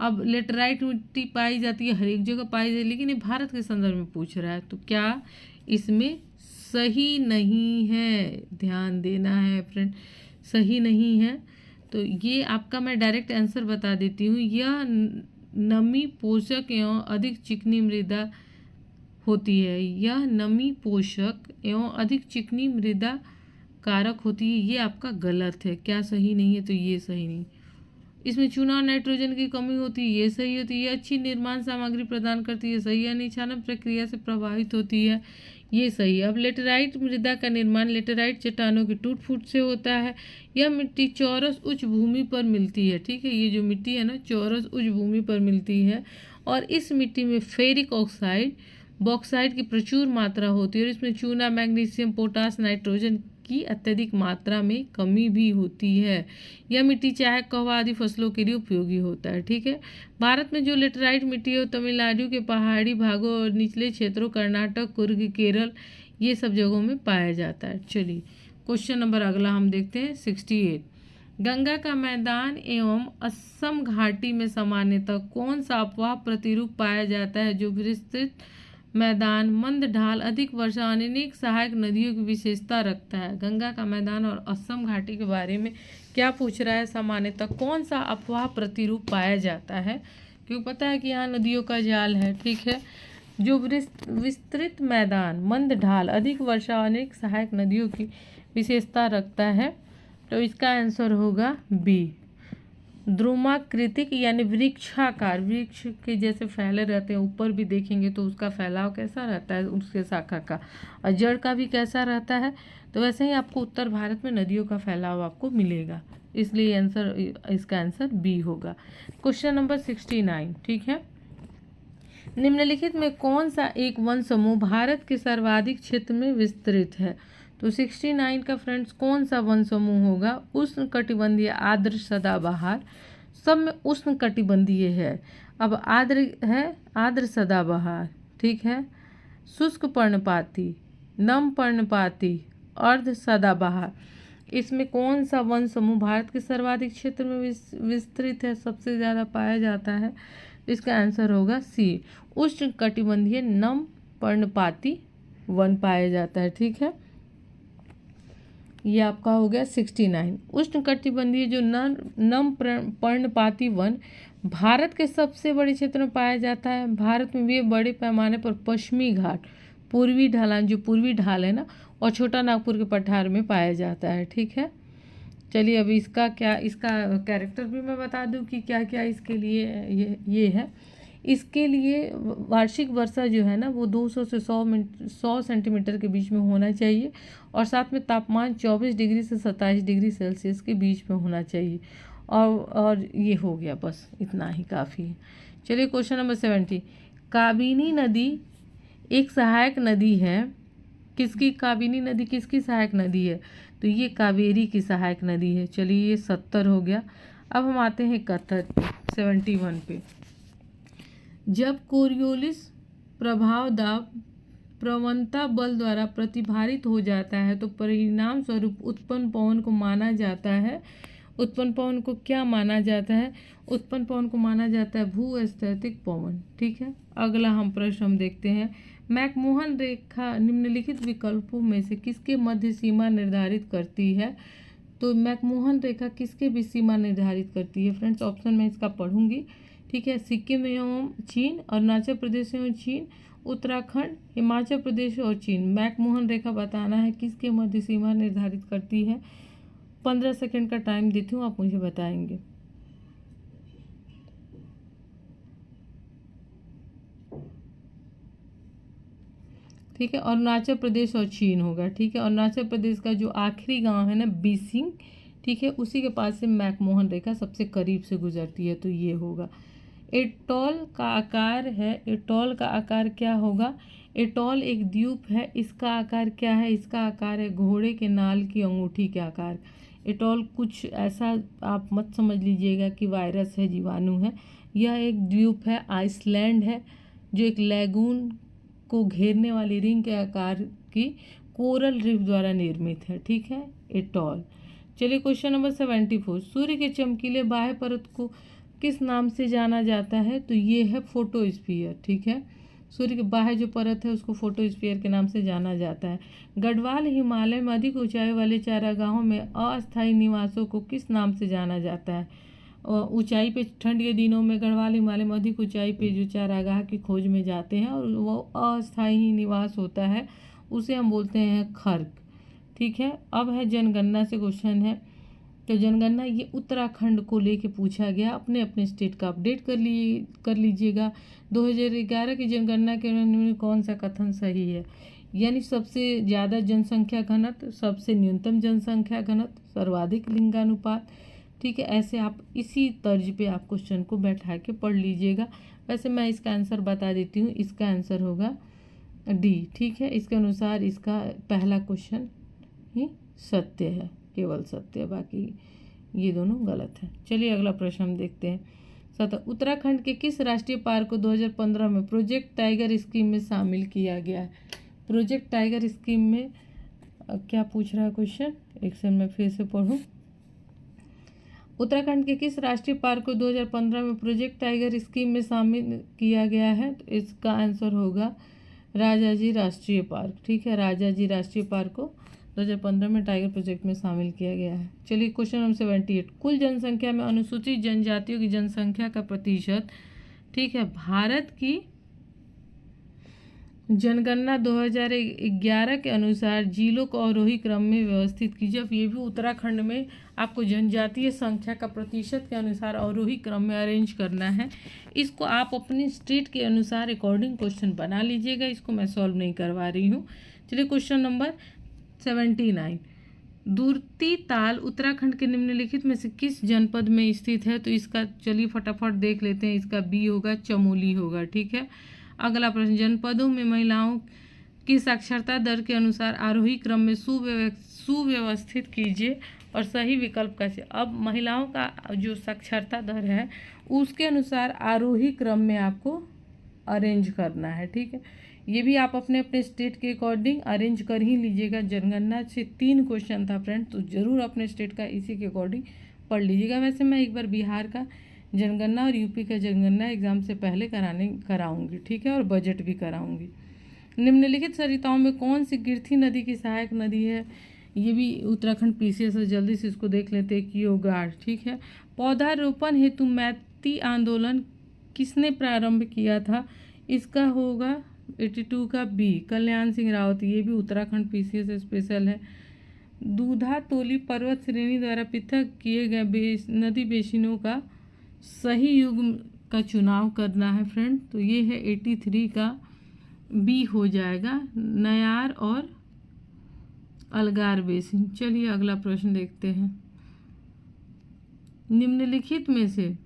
अब लेटेराइट मिट्टी पाई जाती है, हर एक जगह पाई जाती है, लेकिन ये भारत के संदर्भ में पूछ रहा है, तो क्या इसमें सही नहीं है? ध्यान देना है फ्रेंड, सही नहीं है। तो ये आपका मैं डायरेक्ट आंसर बता देती हूँ। यह नमी पोषक एवं अधिक चिकनी मृदा होती है। यह नमी पोषक एवं अधिक चिकनी मृदा कारक होती है। ये आपका गलत है। क्या सही नहीं है? तो ये सही नहीं। इसमें चूना और नाइट्रोजन की कमी होती है, ये सही होती है। अच्छी निर्माण सामग्री प्रदान करती है, सही है। निछालन प्रक्रिया से प्रभावित होती है, ये सही है। अब लेटेराइट मृदा का निर्माण लेटेराइट चट्टानों के टूट फूट से होता है। यह मिट्टी चौरस उच्च भूमि पर मिलती है, ठीक है। ये जो मिट्टी है ना, चौरस उच्च भूमि पर मिलती है, और इस मिट्टी में फेरिक ऑक्साइड, बॉक्साइड की प्रचुर मात्रा होती है, और इसमें चूना, मैग्नीशियम, पोटास, नाइट्रोजन की अत्यधिक मात्रा में कमी भी होती है। यह मिट्टी चाय, कहवा आदि फसलों के लिए उपयोगी होता है, ठीक है। भारत में जो लेटेराइट मिट्टी है वो तमिलनाडु के पहाड़ी भागों और निचले क्षेत्रों, कर्नाटक, कुर्ग, केरल, ये सब जगहों में पाया जाता है। चलिए क्वेश्चन नंबर अगला हम देखते हैं 68। गंगा का मैदान एवं असम घाटी में सामान्यतः कौन सा अपवाह प्रतिरूप पाया जाता है, जो विस्तृत मैदान, मंद ढाल, अधिक वर्षा, अनेक सहायक नदियों की विशेषता रखता है? गंगा का मैदान और असम घाटी के बारे में क्या पूछ रहा है? सामान्यतः कौन सा अपवाह प्रतिरूप पाया जाता है? क्योंकि पता है कि यहाँ नदियों का जाल है, ठीक है। जो विस्तृत मैदान, मंद ढाल, अधिक वर्षा, अनेक सहायक नदियों की विशेषता रखता है, तो इसका आंसर होगा बी। द्रुमाकृतिक यानी वृक्षाकार, वृक्ष के जैसे फैले रहते हैं, ऊपर भी देखेंगे तो उसका फैलाव कैसा रहता है उसके शाखा का, और जड़ का भी कैसा रहता है। तो वैसे ही आपको उत्तर भारत में नदियों का फैलाव आपको मिलेगा, इसलिए आंसर, इसका आंसर बी होगा। क्वेश्चन नंबर 69, ठीक है। निम्नलिखित में कौन सा एक वन समूह भारत के सर्वाधिक क्षेत्र में विस्तृत है? तो 69 का फ्रेंड्स कौन सा वन समूह होगा? उष्ण कटिबंधीय आर्द्र सदाबहार, सब में उष्ण कटिबंधीय है। अब आर्द्र है, आर्द्र सदाबहार, ठीक है। शुष्क पर्णपाती, नम पर्णपाती, अर्ध सदाबहार, इसमें कौन सा वन समूह भारत के सर्वाधिक क्षेत्र में विस्तृत है, सबसे ज़्यादा पाया जाता है? इसका आंसर होगा सी, उष्ण कटिबंधीय नम पर्णपाती वन पाया जाता है, ठीक है। ये आपका हो गया 69। उष्ण कटिबंधीय जो नम पर्णपाती वन भारत के सबसे बड़े क्षेत्र में पाया जाता है। भारत में भी बड़े पैमाने पर पश्चिमी घाट, पूर्वी ढलान, जो पूर्वी ढाल है ना, और छोटा नागपुर के पठार में पाया जाता है, ठीक है। चलिए अब इसका क्या, इसका कैरेक्टर भी मैं बता दूं कि क्या क्या इसके लिए ये है। इसके लिए वार्षिक वर्षा जो है ना वो 200 से 100 सेंटीमीटर के बीच में होना चाहिए, और साथ में तापमान 24 डिग्री से 27 डिग्री सेल्सियस के बीच में होना चाहिए। और ये हो गया, बस इतना ही काफ़ी है। चलिए क्वेश्चन नंबर 70। काबिनी नदी एक सहायक नदी है, किसकी? काबिनी नदी किसकी सहायक नदी है? तो ये कावेरी की सहायक नदी है। चलिए ये 70 हो गया। अब हम आते हैं 71 पे। जब कोरियोलिस प्रभाव दाब प्रवणता बल द्वारा प्रतिभारित हो जाता है तो परिणाम स्वरूप उत्पन्न पवन को माना जाता है। उत्पन्न पवन को क्या माना जाता है? उत्पन्न पवन को माना जाता है भूस्थैतिक पवन, ठीक है। अगला हम प्रश्न हम देखते हैं। मैकमोहन रेखा निम्नलिखित विकल्पों में से किसके मध्य सीमा निर्धारित करती है? तो मैकमोहन रेखा किसके बीच सीमा निर्धारित करती है? फ्रेंड्स ऑप्शन में इसका पढ़ूंगी, ठीक है। सिक्किम एवं चीन, अरुणाचल प्रदेश एवं चीन, उत्तराखंड, हिमाचल प्रदेश और चीन। मैकमोहन रेखा बताना है किसके मध्य सीमा निर्धारित करती है। 15 सेकंड का टाइम देती हूँ, आप मुझे बताएंगे। ठीक है, अरुणाचल प्रदेश और चीन होगा, ठीक है। अरुणाचल प्रदेश का जो आखिरी गांव है ना, बीसिंग, ठीक है, उसी के पास से मैकमोहन रेखा सबसे करीब से गुजरती है, तो ये होगा। एटॉल का आकार है, एटॉल का आकार क्या होगा? एटॉल एक द्वीप है, इसका आकार क्या है? इसका आकार है घोड़े के नाल की अंगूठी के आकार। एटॉल कुछ ऐसा आप मत समझ लीजिएगा कि वायरस है, जीवाणु है। यह एक द्वीप है, आइसलैंड है, जो एक लैगून को घेरने वाली रिंग के आकार की कोरल रीफ द्वारा निर्मित है। ठीक है, एटॉल। चलिए क्वेश्चन नंबर 74। सूर्य के चमकीले बाह्य परत को किस नाम से जाना जाता है? तो ये है फोटोस्फीयर। ठीक है, सूर्य के बाह्य जो परत है उसको फोटोस्फीयर के नाम से जाना जाता है। गढ़वाल हिमालय में अधिक ऊंचाई वाले चारागाहों में अस्थायी निवासों को किस नाम से जाना जाता है? ऊंचाई पे ठंड के दिनों में गढ़वाल हिमालय में अधिक ऊंचाई पे जो चारागाह की खोज में जाते हैं और वो अस्थायी निवास होता है, उसे हम बोलते हैं खर्क। ठीक है, अब है जनगणना से क्वेश्चन है। तो जनगणना ये उत्तराखंड को लेके पूछा गया, अपने अपने स्टेट का अपडेट कर लीजिएगा। 2011 की जनगणना के में कौन सा कथन सही है? यानी सबसे ज़्यादा जनसंख्या घनत्व, सबसे न्यूनतम जनसंख्या घनत्व, सर्वाधिक लिंगानुपात। ठीक है, ऐसे आप इसी तर्ज पे आप क्वेश्चन को बैठा के पढ़ लीजिएगा। वैसे मैं इसका आंसर बता देती हूँ, इसका आंसर होगा डी। ठीक है, इसके अनुसार इसका पहला क्वेश्चन ही सत्य है, केवल सत्य है, बाकी ये दोनों गलत है। चलिए अगला प्रश्न हम देखते हैं। उत्तराखंड के किस राष्ट्रीय पार्क को 2015 में प्रोजेक्ट टाइगर स्कीम में शामिल किया गया है? प्रोजेक्ट टाइगर स्कीम में क्या पूछ रहा है क्वेश्चन, एक सेकंड में फिर से पढ़ूँ। उत्तराखंड के किस राष्ट्रीय पार्क को 2015 में प्रोजेक्ट टाइगर स्कीम में शामिल किया गया है? तो इसका आंसर होगा राजाजी राष्ट्रीय पार्क। ठीक है, राजाजी राष्ट्रीय पार्क को 2015 में टाइगर प्रोजेक्ट में शामिल किया गया है। चलिए क्वेश्चन नंबर 78। कुल जनसंख्या में अनुसूचित जनजातियों की जनसंख्या का प्रतिशत। ठीक है, भारत की जनगणना 2011 के अनुसार जिलों को आरोही क्रम में व्यवस्थित कीजिए। अब ये भी उत्तराखंड में आपको जनजातीय संख्या का प्रतिशत के अनुसार आरोही क्रम में अरेंज करना है। इसको आप अपने स्टेट के अनुसार अकॉर्डिंग क्वेश्चन बना लीजिएगा, इसको मैं सॉल्व नहीं करवा रही हूँ। चलिए क्वेश्चन नंबर 79। दूरती ताल उत्तराखंड के निम्नलिखित में से किस जनपद में स्थित है? तो इसका चलिए फटाफट देख लेते हैं। इसका बी होगा, चमोली होगा। ठीक है, अगला प्रश्न। जनपदों में महिलाओं की साक्षरता दर के अनुसार आरोही क्रम में सुव्यवस्थित कीजिए और सही विकल्प कैसे? अब महिलाओं का जो साक्षरता दर है उसके अनुसार आरोही क्रम में आपको अरेंज करना है। ठीक है, ये भी आप अपने अपने स्टेट के अकॉर्डिंग अरेंज कर ही लीजिएगा। जनगणना से 3 क्वेश्चन था फ्रेंड, तो ज़रूर अपने स्टेट का इसी के अकॉर्डिंग पढ़ लीजिएगा। वैसे मैं एक बार बिहार का जनगणना और यूपी का जनगणना एग्जाम से पहले कराऊंगी। ठीक है, और बजट भी कराऊंगी। निम्नलिखित सरिताओं में कौन सी गिरथी नदी की सहायक नदी है? ये भी उत्तराखंड पीसीएस है, जल्दी से इसको देख लेते हैं। कियोगाड़। ठीक है, पौधारोपण हेतु मैती आंदोलन किसने प्रारंभ किया था? इसका होगा 82 का बी, कल्याण सिंह रावत। ये भी उत्तराखंड पीसीएस स्पेशल है। दूधा तोली पर्वत श्रेणी द्वारा पृथक किए गए नदी बेसिनों का सही युग का चुनाव करना है फ्रेंड। तो ये है 83 का बी हो जाएगा, नयार और अलगार बेसिन। चलिए अगला प्रश्न देखते हैं। निम्नलिखित में से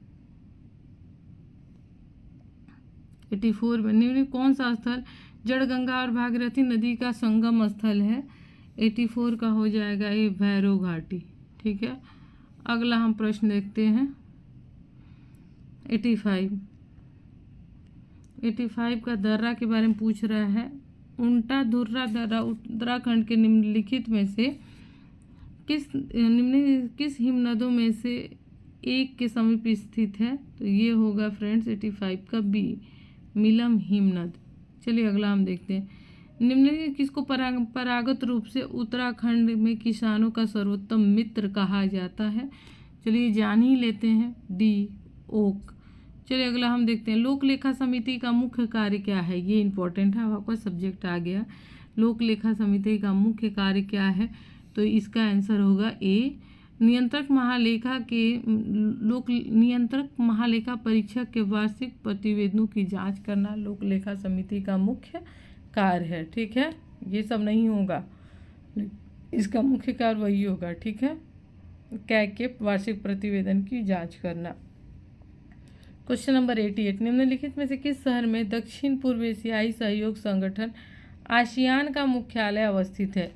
84 में निम्नलिखित कौन सा स्थल जड़गंगा और भागीरथी नदी का संगम स्थल है? 84 का हो जाएगा ये भैरव घाटी। ठीक है, अगला हम प्रश्न देखते हैं। 85 का दर्रा के बारे में पूछ रहा है। उल्टा धुर्रा दर्रा उत्तराखंड के निम्नलिखित में से किस हिमनदों में से एक के समीप स्थित है? तो ये होगा फ्रेंड्स 85 का बी, मिलम हिमनद। चलिए अगला हम देखते हैं। निम्नलिखित किसको परंपरागत रूप से उत्तराखंड में किसानों का सर्वोत्तम मित्र कहा जाता है? चलिए जान ही लेते हैं, डी, ओक। चलिए अगला हम देखते हैं। लोक लेखा समिति का मुख्य कार्य क्या है? ये इंपॉर्टेंट है, आपका सब्जेक्ट आ गया। लोक लेखा समिति का मुख्य कार्य क्या है? तो इसका आंसर होगा ए, नियंत्रक महालेखा परीक्षक के वार्षिक प्रतिवेदनों की जांच करना लोक लेखा समिति का मुख्य कार्य है। ठीक है, ये सब नहीं होगा, इसका मुख्य कार्य वही होगा। ठीक है, कैग के वार्षिक प्रतिवेदन की जांच करना। क्वेश्चन नंबर 88, निम्नलिखित में से किस शहर में दक्षिण पूर्व एशियाई सहयोग संगठन आसियान का मुख्यालय अवस्थित है?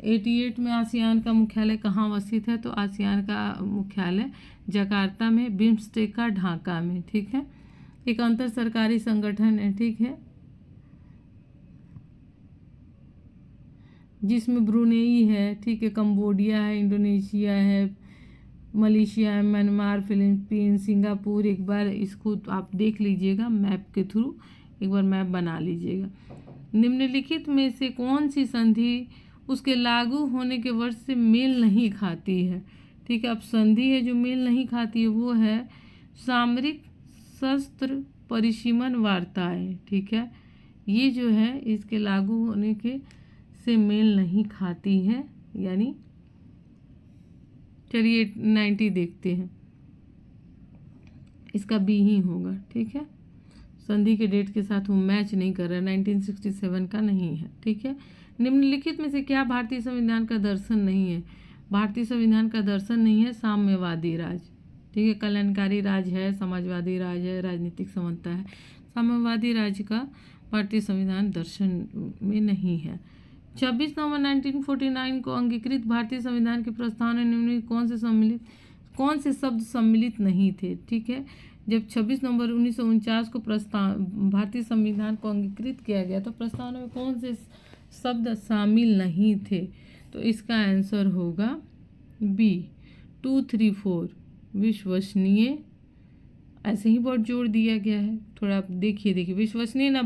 88 में आसियान का मुख्यालय कहाँ अवस्थित है? तो आसियान का मुख्यालय जकार्ता में, बिम्स्टेक का ढाका में। ठीक है, एक अंतर सरकारी संगठन है। ठीक है, जिसमें ब्रुनेई है, ठीक है, कंबोडिया है, इंडोनेशिया है, मलेशिया है, म्यांमार, फिलीपींस, सिंगापुर। एक बार इसको आप देख लीजिएगा मैप के थ्रू, एक बार मैप बना लीजिएगा। निम्नलिखित में से कौन सी संधि उसके लागू होने के वर्ष से मेल नहीं खाती है? ठीक है, अब संधि है जो मेल नहीं खाती है वो है सामरिक शस्त्र परिसीमन वार्ताएं। ठीक है, ये जो है इसके लागू होने के से मेल नहीं खाती है, यानी चलिए 90 देखते हैं, इसका बी ही होगा। ठीक है, संधि के डेट के साथ वो मैच नहीं कर रहा है, 1967 का नहीं है। ठीक है, निम्नलिखित में से क्या भारतीय संविधान का दर्शन नहीं है? भारतीय संविधान का दर्शन नहीं है साम्यवादी राज। ठीक है, कल्याणकारी राज है, समाजवादी राज है, राजनीतिक समानता है। साम्यवादी राज का भारतीय संविधान दर्शन में नहीं है। 26 नवंबर 1949 को अंगीकृत भारतीय संविधान के प्रस्तावना में निम्नलिखित कौन से शब्द सम्मिलित नहीं थे? ठीक है, जब 26 नवंबर 1949 को भारतीय संविधान को अंगीकृत किया गया तो प्रस्तावना में कौन से शब्द शामिल नहीं थे? तो इसका आंसर होगा बी 2, 3, 4 विश्वसनीय। ऐसे ही बहुत जोर दिया गया है, थोड़ा आप देखिए विश्वसनीय ना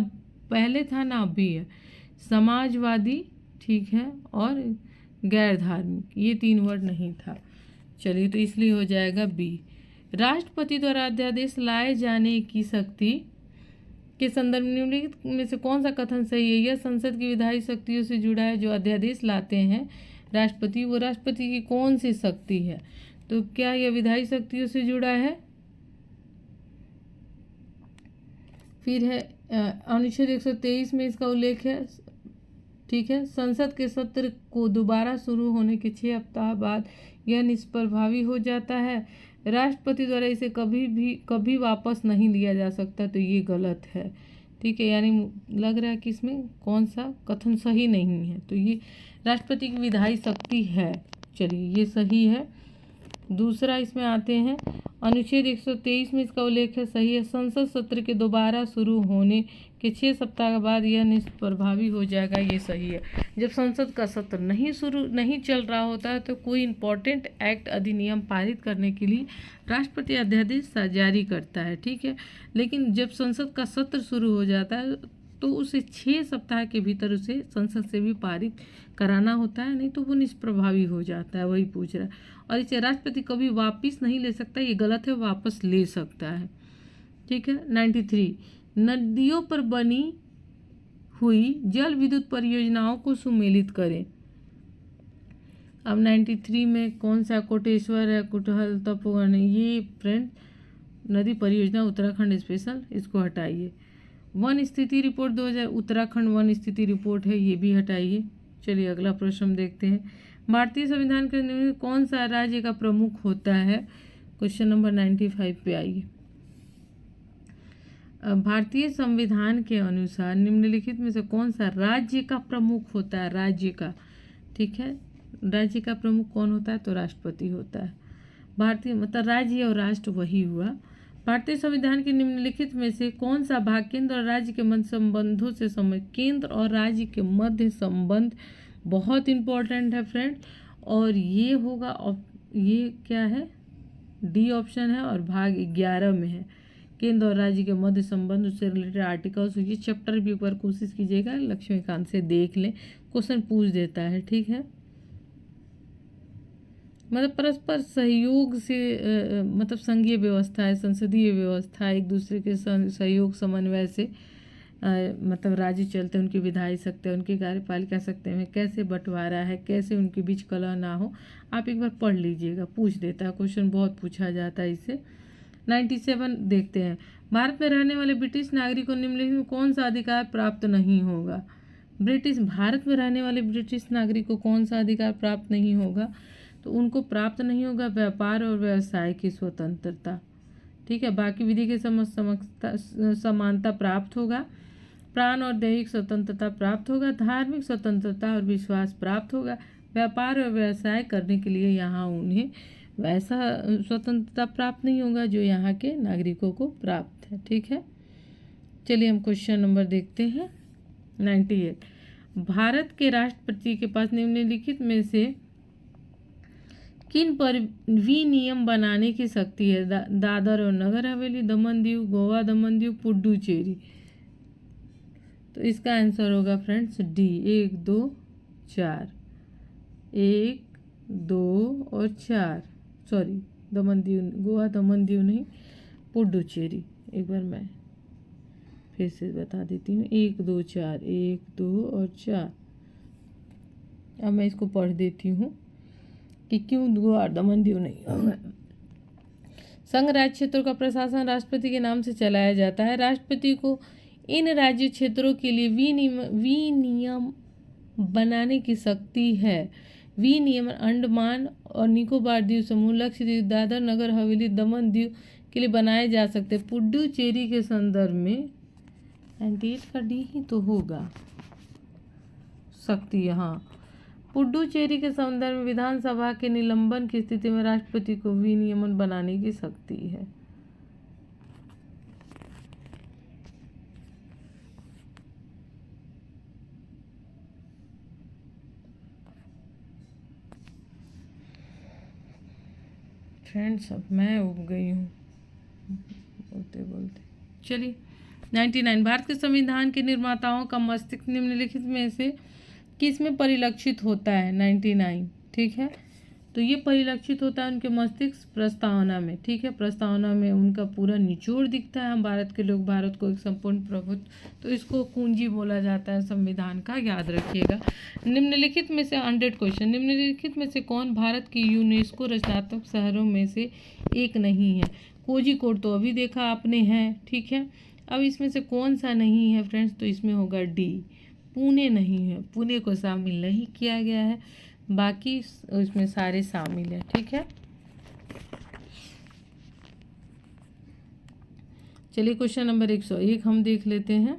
पहले था ना अभी है, समाजवादी, ठीक है, और गैर धार्मिक, ये 3 वर्ड नहीं था। चलिए, तो इसलिए हो जाएगा बी। राष्ट्रपति द्वारा अध्यादेश लाए जाने की शक्ति के संदर्भ में निम्नलिखित में से कौन सा कथन सही है? यह संसद की विधायी शक्तियों से जुड़ा है। जो अध्यादेश लाते हैं राष्ट्रपति, वो राष्ट्रपति की कौन सी शक्ति है? तो क्या यह विधायी शक्तियों से जुड़ा है? फिर है अनुच्छेद 123 में इसका उल्लेख है। ठीक है, संसद के सत्र को दोबारा शुरू होने के 6 हफ्ता बाद यह निष्प्रभावी हो जाता है। राष्ट्रपति द्वारा इसे कभी वापस नहीं लिया जा सकता, तो ये गलत है। ठीक है, यानी लग रहा है कि इसमें कौन सा कथन सही नहीं है, तो ये राष्ट्रपति की विधायी शक्ति है। चलिए, ये सही है। दूसरा इसमें आते हैं, अनुच्छेद 123 में इसका उल्लेख है, सही है। संसद सत्र के दोबारा शुरू होने के 6 सप्ताह के बाद यह निष्प्रभावी हो जाएगा, ये सही है। जब संसद का सत्र नहीं चल रहा होता है तो कोई इम्पोर्टेंट एक्ट अधिनियम पारित करने के लिए राष्ट्रपति अध्यादेश जारी करता है। ठीक है, लेकिन जब संसद का सत्र शुरू हो जाता है तो उसे 6 सप्ताह के भीतर उसे संसद से भी पारित कराना होता है, नहीं तो वो निष्प्रभावी हो जाता है। वही पूछ रहा है। और इसे राष्ट्रपति कभी वापस नहीं ले सकता, ये गलत है, वापस ले सकता है। ठीक है, 93 नदियों पर बनी हुई जल विद्युत परियोजनाओं को सुमेलित करें। अब 93 में कौन सा कोटेश्वर है, कुटहल, तपोवन, ये फ्रेंड नदी परियोजना उत्तराखंड स्पेशल, इसको हटाइए। वन स्थिति रिपोर्ट 2000 उत्तराखंड वन स्थिति रिपोर्ट है, ये भी हटाइए। चलिए, अगला प्रश्न हम देखते हैं। भारतीय संविधान के निम्न कौन सा राज्य का प्रमुख होता है? क्वेश्चन नंबर 95 पे आइए। भारतीय संविधान के अनुसार निम्नलिखित में से कौन सा राज्य का प्रमुख होता है? राज्य का, ठीक है, राज्य का प्रमुख कौन होता है? तो राष्ट्रपति होता है। भारतीय मतलब राज्य और राष्ट्र वही हुआ। भारतीय संविधान के निम्नलिखित में से कौन सा भाग केंद्र और राज्य के मध्य संबंधों से केंद्र और राज्य के मध्य संबंध बहुत इंपॉर्टेंट है फ्रेंड, और ये होगा, ये क्या है, डी ऑप्शन है, और भाग 11 में है, केंद्र और राज्य के मध्य संबंध से रिलेटेड आर्टिकल्स। ये चैप्टर भी एक बार कोशिश कीजिएगा, लक्ष्मीकांत से देख लें, क्वेश्चन पूछ देता है। ठीक है, मतलब परस्पर सहयोग से मतलब संघीय व्यवस्था है, संसदीय व्यवस्था, एक दूसरे के सहयोग समन्वय से मतलब राज्य चलते हैं, उनकी विधायी शक्ति, उनकी कार्यपालिका शक्ति में कैसे बंटवारा है, कैसे उनके बीच कलह ना हो, आप एक बार पढ़ लीजिएगा, पूछ देता है, क्वेश्चन बहुत पूछा जाता है इससे। 97 देखते हैं। भारत में रहने वाले ब्रिटिश नागरिक को निम्नलिखित में कौन सा अधिकार प्राप्त नहीं होगा? भारत में रहने वाले ब्रिटिश नागरिक को कौन सा अधिकार प्राप्त नहीं होगा? तो उनको प्राप्त नहीं होगा व्यापार और व्यवसाय की स्वतंत्रता। ठीक है, बाकी विधि के समानता प्राप्त होगा, प्राण और दैहिक स्वतंत्रता प्राप्त होगा, धार्मिक स्वतंत्रता और विश्वास प्राप्त होगा, व्यापार और व्यवसाय करने के लिए यहाँ उन्हें वैसा स्वतंत्रता प्राप्त नहीं होगा जो यहाँ के नागरिकों को प्राप्त है। ठीक है, चलिए हम क्वेश्चन नंबर देखते हैं 98। भारत के राष्ट्रपति के पास निम्नलिखित में से किन पर विनियम बनाने की शक्ति है? दादर और नगर हवेली, दमन दीव, गोवा दमन दीव, पुडुचेरी। तो इसका आंसर होगा फ्रेंड्स डी, 1 2 4, 1 2 और 4। सॉरी, दमन दीव, गोवा दमन दीव नहीं, पुडुचेरी। एक बार मैं फिर से बता देती हूँ, 1 2 4, 1 2 और 4। अब मैं इसको पढ़ देती हूँ कि क्यों गोवा दमन दीव नहीं होगा। संघ राज्य क्षेत्रों का प्रशासन राष्ट्रपति के नाम से चलाया जाता है। राष्ट्रपति को इन राज्य क्षेत्रों के लिए विनियम बनाने की शक्ति है। विनियम अंडमान और निकोबार द्वीप समूह, लक्षद्वीप, दादर नगर हवेली, दमन दीव के लिए बनाए जा सकते हैं। पुडुचेरी के संदर्भ में 98 का डी ही तो होगा शक्ति। यहाँ पुडुचेरी के संदर्भ में विधानसभा के निलंबन की स्थिति में राष्ट्रपति को विनियमन बनाने की शक्ति है। फ्रेंड्स अब मैं उब गई हूँ बोलते बोलते। चलिए 99। भारत के संविधान के निर्माताओं का मस्तिष्क निम्नलिखित में से किस में परिलक्षित होता है? 99। ठीक है, तो ये परिलक्षित होता है उनके मस्तिष्क प्रस्तावना में। ठीक है, प्रस्तावना में उनका पूरा निचोड़ दिखता है। हम भारत के लोग भारत को एक संपूर्ण प्रभुत्व, तो इसको कुंजी बोला जाता है संविधान का, याद रखिएगा। निम्नलिखित में से 100 क्वेश्चन, निम्नलिखित में से कौन भारत की यूनेस्को रचनात्मक शहरों में से एक नहीं है? कोझिकोड तो अभी देखा आपने है। ठीक है, अब इसमें से कौन सा नहीं है फ्रेंड्स? तो इसमें होगा डी, पुणे नहीं है। पुणे को शामिल नहीं किया गया है, बाकी इसमें सारे शामिल हैं। ठीक है, चलिए क्वेश्चन नंबर 101 हम देख लेते हैं।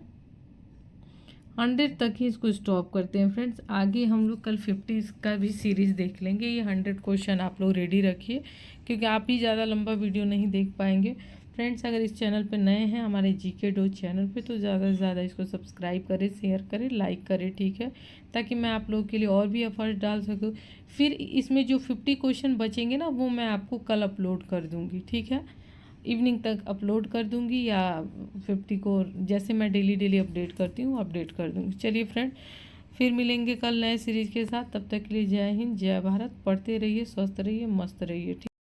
100 तक ही इसको स्टॉप करते हैं फ्रेंड्स। आगे हम लोग कल 50 का भी सीरीज़ देख लेंगे। ये 100 क्वेश्चन आप लोग रेडी रखिए, क्योंकि आप भी ज़्यादा लंबा वीडियो नहीं देख पाएंगे। फ्रेंड्स अगर इस चैनल पे नए हैं हमारे जीके डो चैनल पे, तो ज़्यादा से ज़्यादा इसको सब्सक्राइब करें, शेयर करें, लाइक करें। ठीक है, ताकि मैं आप लोगों के लिए और भी एफर्ट डाल सकूँ। फिर इसमें जो 50 क्वेश्चन बचेंगे ना, वो मैं आपको कल अपलोड कर दूँगी। ठीक है, इवनिंग तक अपलोड कर दूँगी, या 50 को जैसे मैं डेली अपडेट करती हूँ अपडेट कर दूँगी। चलिए फ्रेंड, फिर मिलेंगे कल नए सीरीज़ के साथ। तब तक के लिए जय हिंद, जय भारत। पढ़ते रहिए, स्वस्थ रहिए, मस्त रहिए। ठीक।